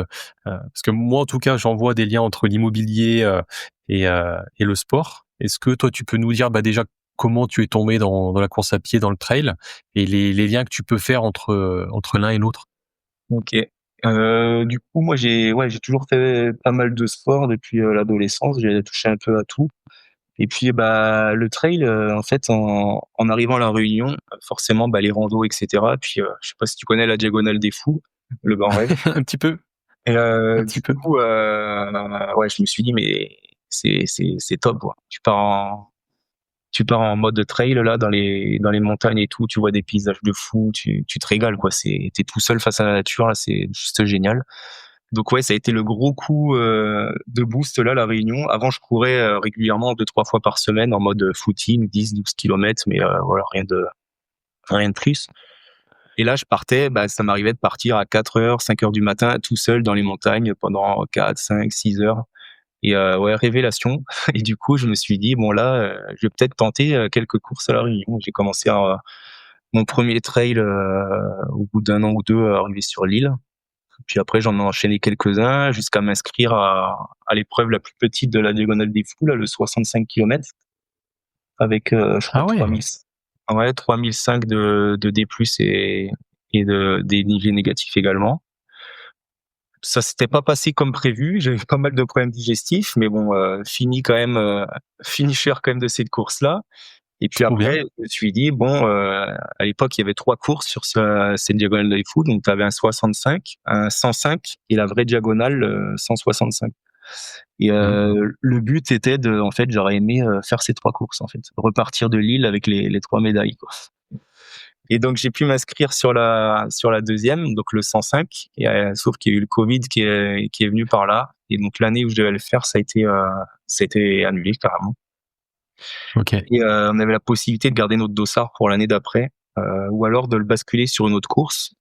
parce que moi, en tout cas, j'en vois des liens entre l'immobilier et le sport. Est-ce que toi, tu peux nous dire déjà comment tu es tombé dans la course à pied, dans le trail, et les liens que tu peux faire entre l'un et l'autre? Ok. Du coup, moi, j'ai toujours fait pas mal de sport depuis l'adolescence. J'ai touché un peu à tout. Et puis, le trail, en fait, en arrivant à La Réunion, forcément, les randos, etc. Puis, je sais pas si tu connais la Diagonale des Fous, le Ban Raid. Un petit peu, Et un du petit peu. coup, je me suis dit, mais c'est top, quoi. Tu pars en mode trail là dans les montagnes et tout, tu vois des paysages de fou, tu te régales, quoi. T'es tout seul face à la nature là, c'est juste génial. Donc ouais, ça a été le gros coup de boost là, La Réunion. Avant, je courais régulièrement 2-3 fois par semaine en mode footing, 10-12 kilomètres, mais voilà, rien de plus. Et là, je partais, ça m'arrivait de partir à 4h, 5h du matin tout seul dans les montagnes pendant 4, 5, 6 heures. Et ouais, révélation. Et du coup, je me suis dit, bon là, je vais peut-être tenter quelques courses à La Réunion. J'ai commencé mon premier trail au bout d'un an ou deux, arrivé sur l'île. Puis après, j'en ai enchaîné quelques-uns jusqu'à m'inscrire à l'épreuve la plus petite de la Diagonale des Fous, là, le 65 kilomètres, avec, je crois, Ah ouais. 3005 de D+, et de dénivelé négatif également. Ça s'était pas passé comme prévu. J'ai eu pas mal de problèmes digestifs, mais bon, finisher quand même de cette course-là. Et puis Trop bien. après, je me suis dit, bon, à l'époque, il y avait 3 courses sur cette diagonale de foot. Donc, tu avais un 65, un 105 et la vraie diagonale, 165. Et Mmh. le but était en fait, j'aurais aimé faire ces 3 courses, en fait. Repartir de Lille avec les 3 médailles, quoi. Et donc, j'ai pu m'inscrire sur la deuxième, donc le 105. Et, sauf qu'il y a eu le Covid qui est venu par là. Et donc, l'année où je devais le faire, ça a été annulé carrément. OK. Et on avait la possibilité de garder notre dossard pour l'année d'après, ou alors de le basculer sur une autre course.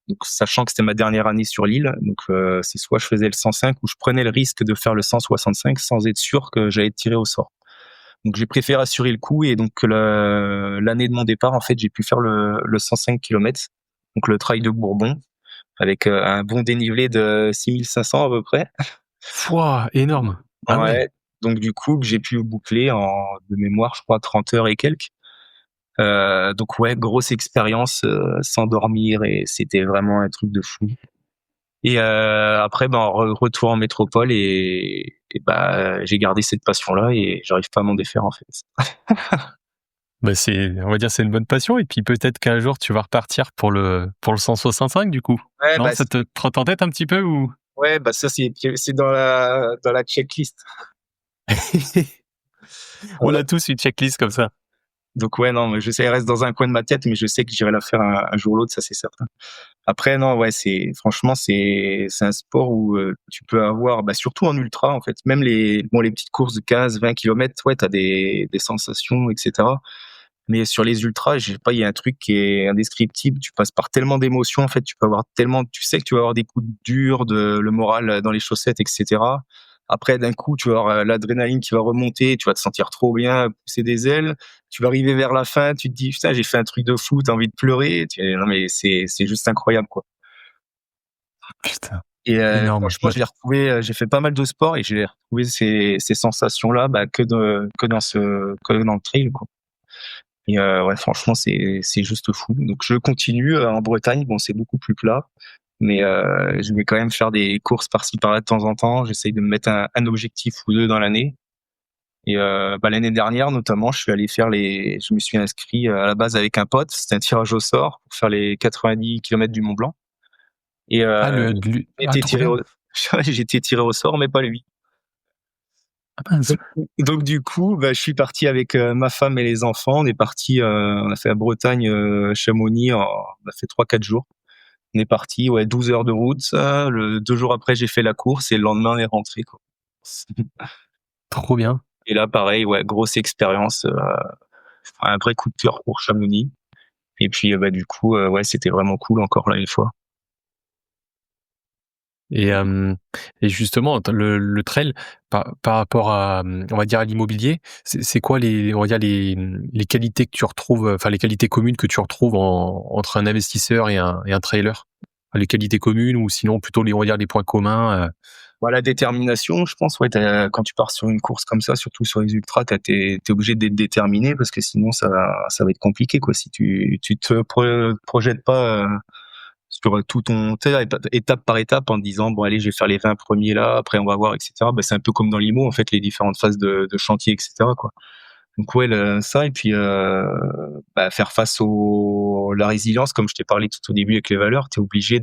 Donc, sachant que c'était ma dernière année sur l'île, donc c'est soit je faisais le 105 ou je prenais le risque de faire le 165 sans être sûr que j'allais être tiré au sort. Donc j'ai préféré assurer le coup, et donc l'année de mon départ, en fait, j'ai pu faire le 105 km, donc le trail de Bourbon, avec un bon dénivelé de 6500 à peu près. Wouah, énorme. Ah ouais. Ouais. Donc du coup, que j'ai pu boucler de mémoire, je crois, 30 heures et quelques. Donc ouais, grosse expérience sans dormir, et c'était vraiment un truc de fou. Et après, retour en métropole, j'ai gardé cette passion-là et j'arrive pas à m'en défaire, en fait. On va dire, c'est une bonne passion, et puis peut-être qu'un jour tu vas repartir pour le 165 du coup. Ouais, Non, ça te trotte en tête un petit peu, ou? ouais, ça c'est dans la checklist. On Euh, a tous une checklist comme ça. donc ouais, non, mais je sais, elle reste dans un coin de ma tête, mais je sais que j'irai la faire un jour ou l'autre, ça c'est certain. Après, non, ouais, franchement, c'est un sport où tu peux avoir, surtout en ultra, en fait, même les petites courses de 15, 20 kilomètres, ouais, t'as des sensations, etc. Mais sur les ultras, je sais pas, il y a un truc qui est indescriptible. Tu passes par tellement d'émotions, en fait, tu sais que tu vas avoir des coups durs, le moral dans les chaussettes, etc. Après, d'un coup, tu vas avoir l'adrénaline qui va remonter, tu vas te sentir trop bien, pousser des ailes. Tu vas arriver vers la fin, tu te dis, putain, j'ai fait un truc de fou, t'as envie de pleurer. Non, mais c'est juste incroyable, quoi. Putain, Et énorme. franchement, je l'ai retrouvé, j'ai fait pas mal de sport et j'ai retrouvé ces sensations-là, que dans le trail, quoi. Et ouais, franchement, c'est juste fou. Donc je continue en Bretagne. Bon, c'est beaucoup plus plat, mais je vais quand même faire des courses par-ci par-là de temps en temps. J'essaye de me mettre un objectif ou deux dans l'année. Et l'année dernière, notamment, je me suis inscrit à la base avec un pote. C'était un tirage au sort pour faire les 90 kilomètres du Mont Blanc. Et Trop bien. j'ai été tiré au sort, mais pas lui. Ah mince. Donc du coup, je suis parti avec ma femme et les enfants. On est parti, on a fait la Bretagne, Chamonix, on a fait 3-4 jours. On est parti, ouais, 12 heures de route. 2 jours après, j'ai fait la course et le lendemain, on est rentré, quoi. Trop bien. Et là, pareil, ouais, grosse expérience, un vrai coup de cœur pour Chamonix. Et puis, du coup, ouais, c'était vraiment cool encore là une fois. Et, et justement, le trail, par rapport à, on va dire, à l'immobilier, c'est quoi on va dire, les qualités que tu retrouves, enfin, les qualités communes que tu retrouves entre un investisseur et un trailer? Les qualités communes ou sinon plutôt on va dire, les points communs, Voilà, détermination, je pense, ouais, quand tu pars sur une course comme ça, surtout sur les ultras, t'es obligé d'être déterminé parce que sinon ça va être compliqué, quoi. Si tu te projettes pas sur tout ton, tu sais, étape par étape en te disant, bon, allez, je vais faire les 20 premiers là, après on va voir, etc. C'est un peu comme dans l'IMO, en fait, les différentes phases de chantier, etc., quoi. Donc, ouais, ça, et puis, faire face la résilience, comme je t'ai parlé tout au début avec les valeurs, t'es obligé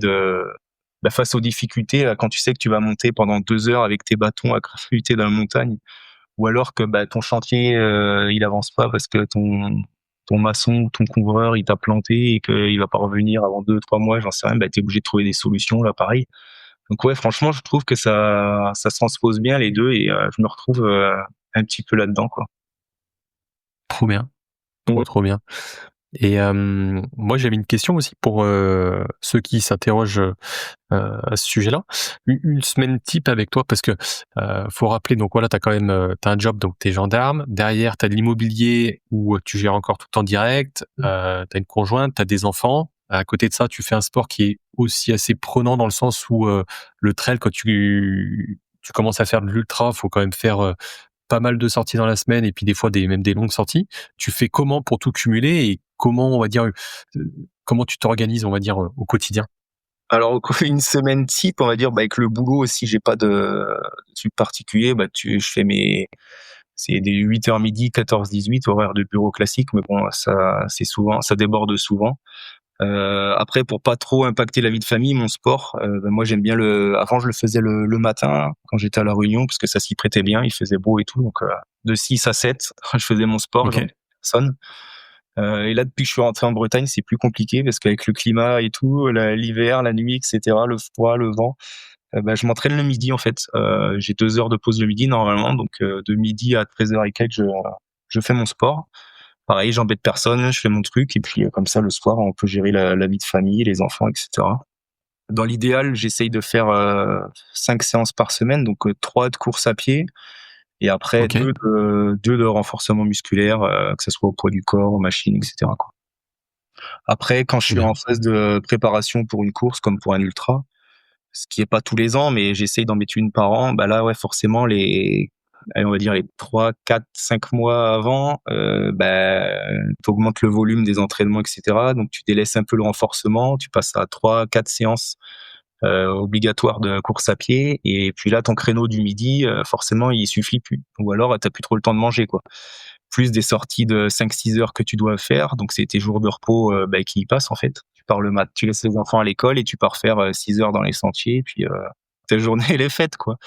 face aux difficultés, quand tu sais que tu vas monter pendant 2 heures avec tes bâtons à crafuter dans la montagne, ou alors que ton chantier il avance pas parce que ton maçon, ton couvreur, il t'a planté et qu'il va pas revenir avant 2-3 mois, j'en sais rien, t'es obligé de trouver des solutions là, pareil. Donc ouais, franchement, je trouve que ça se transpose bien les deux et je me retrouve un petit peu là-dedans, quoi. trop bien, Ouais. trop bien. Et moi, j'avais une question aussi pour ceux qui s'interrogent à ce sujet-là. Une semaine type avec toi, parce que faut rappeler, donc voilà, t'as quand même t'as un job, donc t'es gendarme. Derrière, t'as de l'immobilier où tu gères encore tout en direct. T'as une conjointe, t'as des enfants. À côté de ça, tu fais un sport qui est aussi assez prenant dans le sens où le trail, quand tu commences à faire de l'ultra, faut quand même faire pas mal de sorties dans la semaine et puis des fois même des longues sorties. Tu fais comment pour tout cumuler et comment, on va dire, comment tu t'organises, on va dire, au quotidien? Alors, une semaine type, on va dire, avec le boulot aussi, j'ai pas de truc particulier. Je fais c'est des 8h midi, 14-18, horaire de bureau classique, mais bon, ça déborde souvent. Après, pour pas trop impacter la vie de famille, mon sport, moi j'aime bien avant je le faisais le matin quand j'étais à La Réunion parce que ça s'y prêtait bien, il faisait beau et tout, donc de 6 à 7, je faisais mon sport, Ok. j'embêtais personne. Et là, depuis que je suis rentré en Bretagne, c'est plus compliqué parce qu'avec le climat et tout, l'hiver, la nuit, etc., le froid, le vent, je m'entraîne le midi en fait. J'ai 2 heures de pause le midi normalement, donc de midi à 13h et quelques, je fais mon sport. Pareil, j'embête personne, je fais mon truc et puis comme ça le soir, on peut gérer la vie de famille, les enfants, etc. Dans l'idéal, j'essaye de faire 5 séances par semaine, donc 3 de course à pied et après Ok. 2 de renforcement musculaire, que ce soit au poids du corps, aux machines, etc., quoi. Après, quand je Trop suis en bien. phase de préparation pour une course comme pour un ultra, ce qui est pas tous les ans, mais j'essaye d'en mettre une par an, là, ouais, forcément, allez, on va dire les 3, 4, 5 mois avant, t'augmentes le volume des entraînements, etc. Donc, tu délaisses un peu le renforcement, tu passes à 3, 4 séances obligatoires de course à pied, et puis là, ton créneau du midi, forcément, il suffit plus. Ou alors, t'as plus trop le temps de manger, quoi. Plus des sorties de 5-6 heures que tu dois faire, donc c'est tes jours de repos qui y passent en fait. Tu pars le mat, tu laisses les enfants à l'école et tu pars faire 6 heures dans les sentiers, et puis ta journée elle est faite, quoi.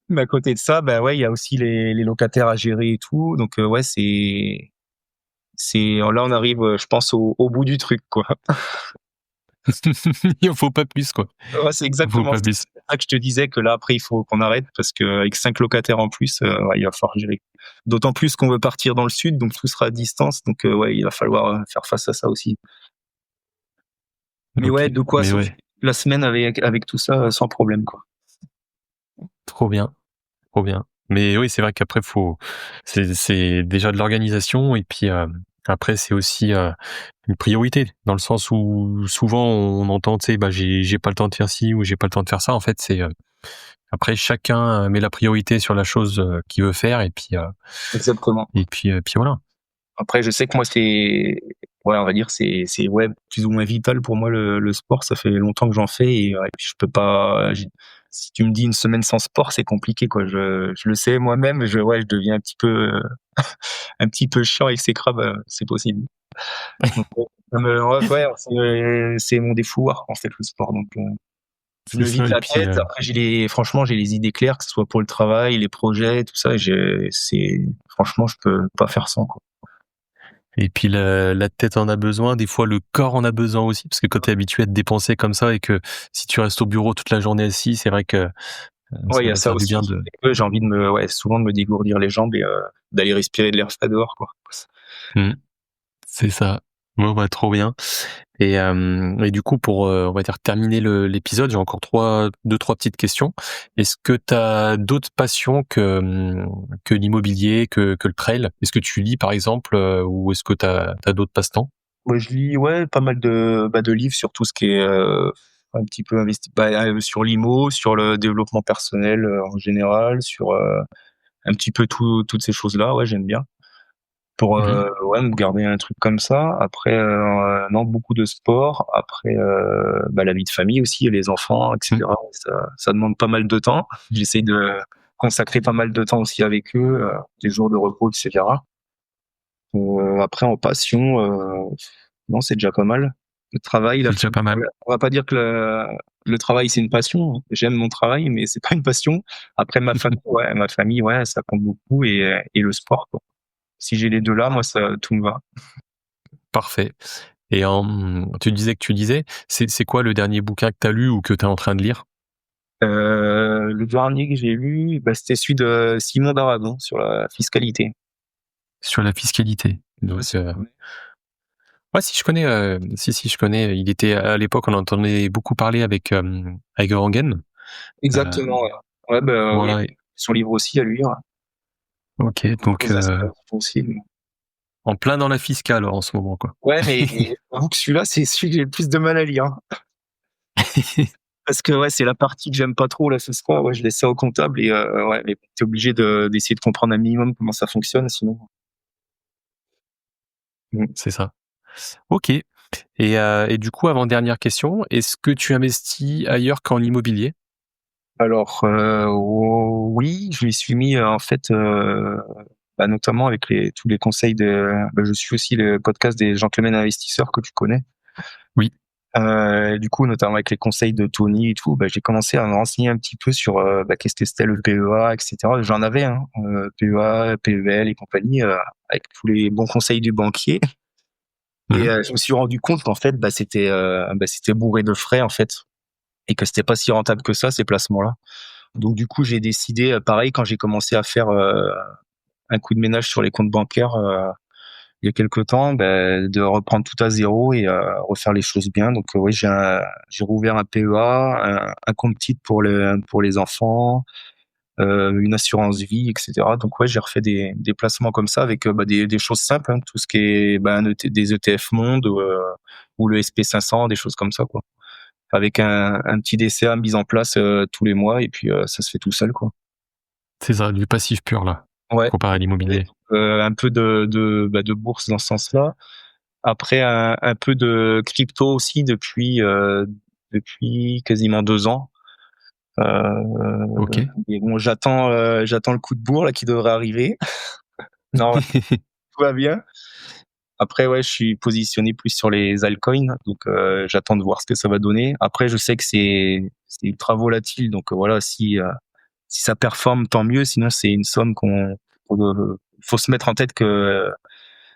Mais à côté de ça, ouais, il y a aussi les locataires à gérer et tout, donc ouais, c'est là on arrive, je pense au bout du truc, quoi. Il en faut pas plus, quoi. Ouais, c'est Il en faut exactement pas ça. plus. C'est pour ça que je te disais que là après il faut qu'on arrête parce qu'avec 5 locataires en plus, ouais, il va falloir gérer. D'autant plus qu'on veut partir dans le sud, donc tout sera à distance, donc ouais, il va falloir faire face à ça aussi. Mais Ok. ouais, de quoi Mais sauver ouais, la semaine avec tout ça, sans problème, quoi. trop bien, trop bien. Mais oui, c'est vrai qu'après c'est déjà de l'organisation et puis après c'est aussi une priorité dans le sens où souvent on entend, tu sais, j'ai pas le temps de faire ci ou j'ai pas le temps de faire ça. En fait, c'est après chacun met la priorité sur la chose qu'il veut faire Exactement. puis voilà. Après, je sais que moi, ouais, on va dire, c'est ouais, plus ou moins vital pour moi le sport. Ça fait longtemps que j'en fais et ouais, puis je peux pas. Si tu me dis une semaine sans sport, c'est compliqué, quoi. Je le sais moi-même. Je deviens un petit peu chiant avec ces crabes. C'est possible. Donc, ouais, c'est mon défouloir en fait le sport. Donc, je C'est me ça vide et la puis tête. Après, franchement, j'ai les idées claires, que ce soit pour le travail, les projets, tout ça. Franchement, je peux pas faire sans, quoi. la tête en a besoin, des fois le corps en a besoin aussi, parce que quand tu es habitué à te dépenser comme ça et que si tu restes au bureau toute la journée assis, c'est vrai que Ouais, il y Ça a va ça faire du aussi. bien de. J'ai envie souvent de me dégourdir les jambes et d'aller respirer de l'air frais dehors, quoi. Mmh. C'est ça. Bon, bah, trop bien. Et du coup, pour, on va dire terminer l'épisode, j'ai encore 2-3 petites questions. Est-ce que tu as d'autres passions que l'immobilier, que le trail? Est-ce que tu lis, par exemple, ou est-ce que tu as d'autres passe-temps? Ouais, je lis pas mal de livres sur tout ce qui est un petit peu sur l'IMO, sur le développement personnel en général, sur un petit peu toutes ces choses-là. Ouais, j'aime bien. Pour Mmh. me garder un truc comme ça. Après, non, beaucoup de sport. Après, la vie de famille aussi, les enfants, Mmh. etc. Ça demande pas mal de temps. J'essaie de consacrer pas mal de temps aussi avec eux, des jours de repos, etc. Après, en passion, non, c'est déjà pas mal. Le travail, C'est déjà pas mal. on va pas dire que le travail c'est une passion. J'aime mon travail, mais c'est pas une passion. Après, ma famille, ouais, ça compte beaucoup et le sport, quoi. Si j'ai les deux là, moi, tout me va. Parfait. Et tu disais que tu lisais. C'est quoi le dernier bouquin que tu as lu ou que tu es en train de lire? Le dernier que j'ai lu, c'était celui de Simon d'Aragon sur la fiscalité. Sur la fiscalité. Donc, ouais, si je connais, si je connais. Il était à l'époque, on entendait beaucoup parler avec Rangen. Exactement, ouais. Ouais, oui, Voilà. son livre aussi à lire. Ok, donc Des aspects aussi. en plein dans la fiscale en ce moment, quoi. Ouais, mais j'avoue que celui-là, c'est celui que j'ai le plus de mal à lire. Parce que ouais, c'est la partie que j'aime pas trop, là, ce soir. Ouais, je laisse ça au comptable et ouais, mais t'es obligé d'essayer de comprendre un minimum comment ça fonctionne, sinon. C'est ça. Ok. Et du coup, avant-dernière question, est-ce que tu investis ailleurs qu'en immobilier? Alors, oui, je m'y suis mis en fait, notamment avec tous les conseils je suis aussi le podcast des gentlemen investisseurs que tu connais. Oui. Du coup, notamment avec les conseils de Tony et tout, j'ai commencé à me renseigner un petit peu sur qu'est-ce que c'était le PEA, etc. J'en avais, hein, PEA, PEL et compagnie, avec tous les bons conseils du banquier. Et je me suis rendu compte qu'en fait, c'était bourré de frais en fait, et que c'était pas si rentable que ça ces placements-là. Donc du coup, j'ai décidé, pareil, quand j'ai commencé à faire un coup de ménage sur les comptes bancaires il y a quelques temps, de reprendre tout à zéro et refaire les choses bien. Donc oui, j'ai rouvert un PEA, un compte titre pour les enfants, une assurance vie, etc. Donc ouais, j'ai refait des placements comme ça avec des choses simples, hein, tout ce qui est des ETF Monde ou le SP500, des choses comme ça, quoi. Avec un petit DCA mis en place tous les mois et puis ça se fait tout seul, quoi. C'est ça, du passif pur, là, Ouais. comparé à l'immobilier. Un peu de bourse dans ce sens-là. Après, un peu de crypto aussi depuis quasiment 2 ans. Ok. Et bon, j'attends le coup de bourre là qui devrait arriver. Non, tout va bien. Après, ouais, je suis positionné plus sur les altcoins, donc j'attends de voir ce que ça va donner. Après, je sais que c'est ultra volatile, donc voilà, si ça performe, tant mieux. Sinon, c'est une somme faut se mettre en tête que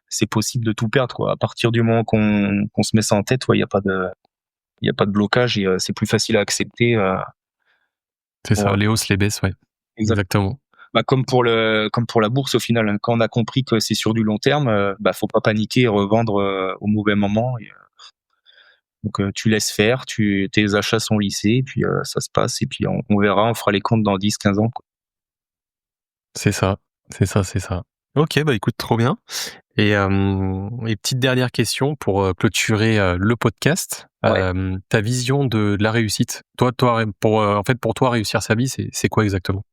c'est possible de tout perdre, quoi. À partir du moment qu'on se met ça en tête, ouais, il y a pas de blocage et c'est plus facile à accepter. C'est ça, Pour, les hausses, les baisses, ouais. exact. Exactement. Comme pour la bourse au final, hein. Quand on a compris que c'est sur du long terme, faut pas paniquer et revendre au mauvais moment. Donc tu laisses faire, tes achats sont lissés, et puis ça se passe, et puis on verra, on fera les comptes dans 10-15 ans, quoi. C'est ça. C'est ça, c'est ça. Ok, bah écoute, trop bien. Et petite dernière question pour clôturer le podcast. Ouais. Ta vision de la réussite. Toi, en fait, pour toi, réussir sa vie, c'est quoi exactement?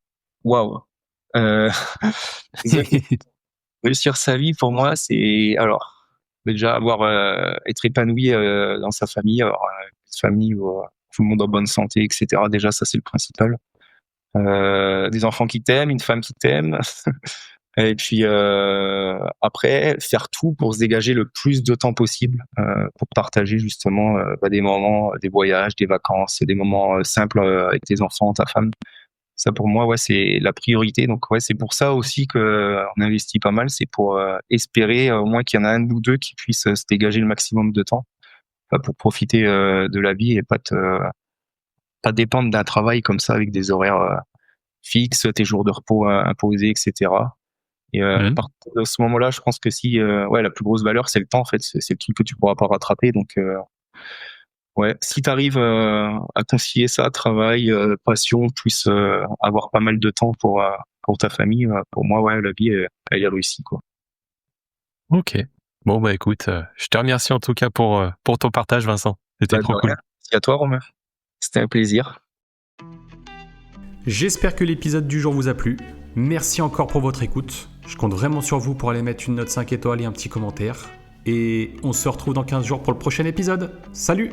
Waouh. Euh, Réussir sa vie pour moi, c'est alors déjà être épanoui dans sa famille, avoir une famille où tout le monde en bonne santé, etc. Déjà, ça c'est le principal. Des enfants qui t'aiment, une femme qui t'aime. Et puis après, faire tout pour se dégager le plus de temps possible pour partager justement des moments, des voyages, des vacances, des moments simples avec tes enfants, ta femme. Ça pour moi, ouais, c'est la priorité. Donc ouais, c'est pour ça aussi que on investit pas mal. C'est pour espérer au moins qu'il y en a un ou deux qui puissent se dégager le maximum de temps, pour profiter de la vie et pas dépendre d'un travail comme ça avec des horaires fixe, tes jours de repos imposés, etc. Et à partir de ce moment-là, je pense que si la plus grosse valeur, c'est le temps, en fait. C'est le truc que tu pourras pas rattraper. Donc si tu arrives à concilier ça, travail, passion, plus avoir pas mal de temps pour ta famille, pour moi, la vie, elle est réussie, quoi. Ok. Bon, bah écoute, je te remercie en tout cas pour ton partage, Vincent. C'était trop cool. Merci à toi, Romain. C'était un plaisir. J'espère que l'épisode du jour vous a plu. Merci encore pour votre écoute. Je compte vraiment sur vous pour aller mettre une note 5 étoiles et un petit commentaire. Et on se retrouve dans 15 jours pour le prochain épisode. Salut!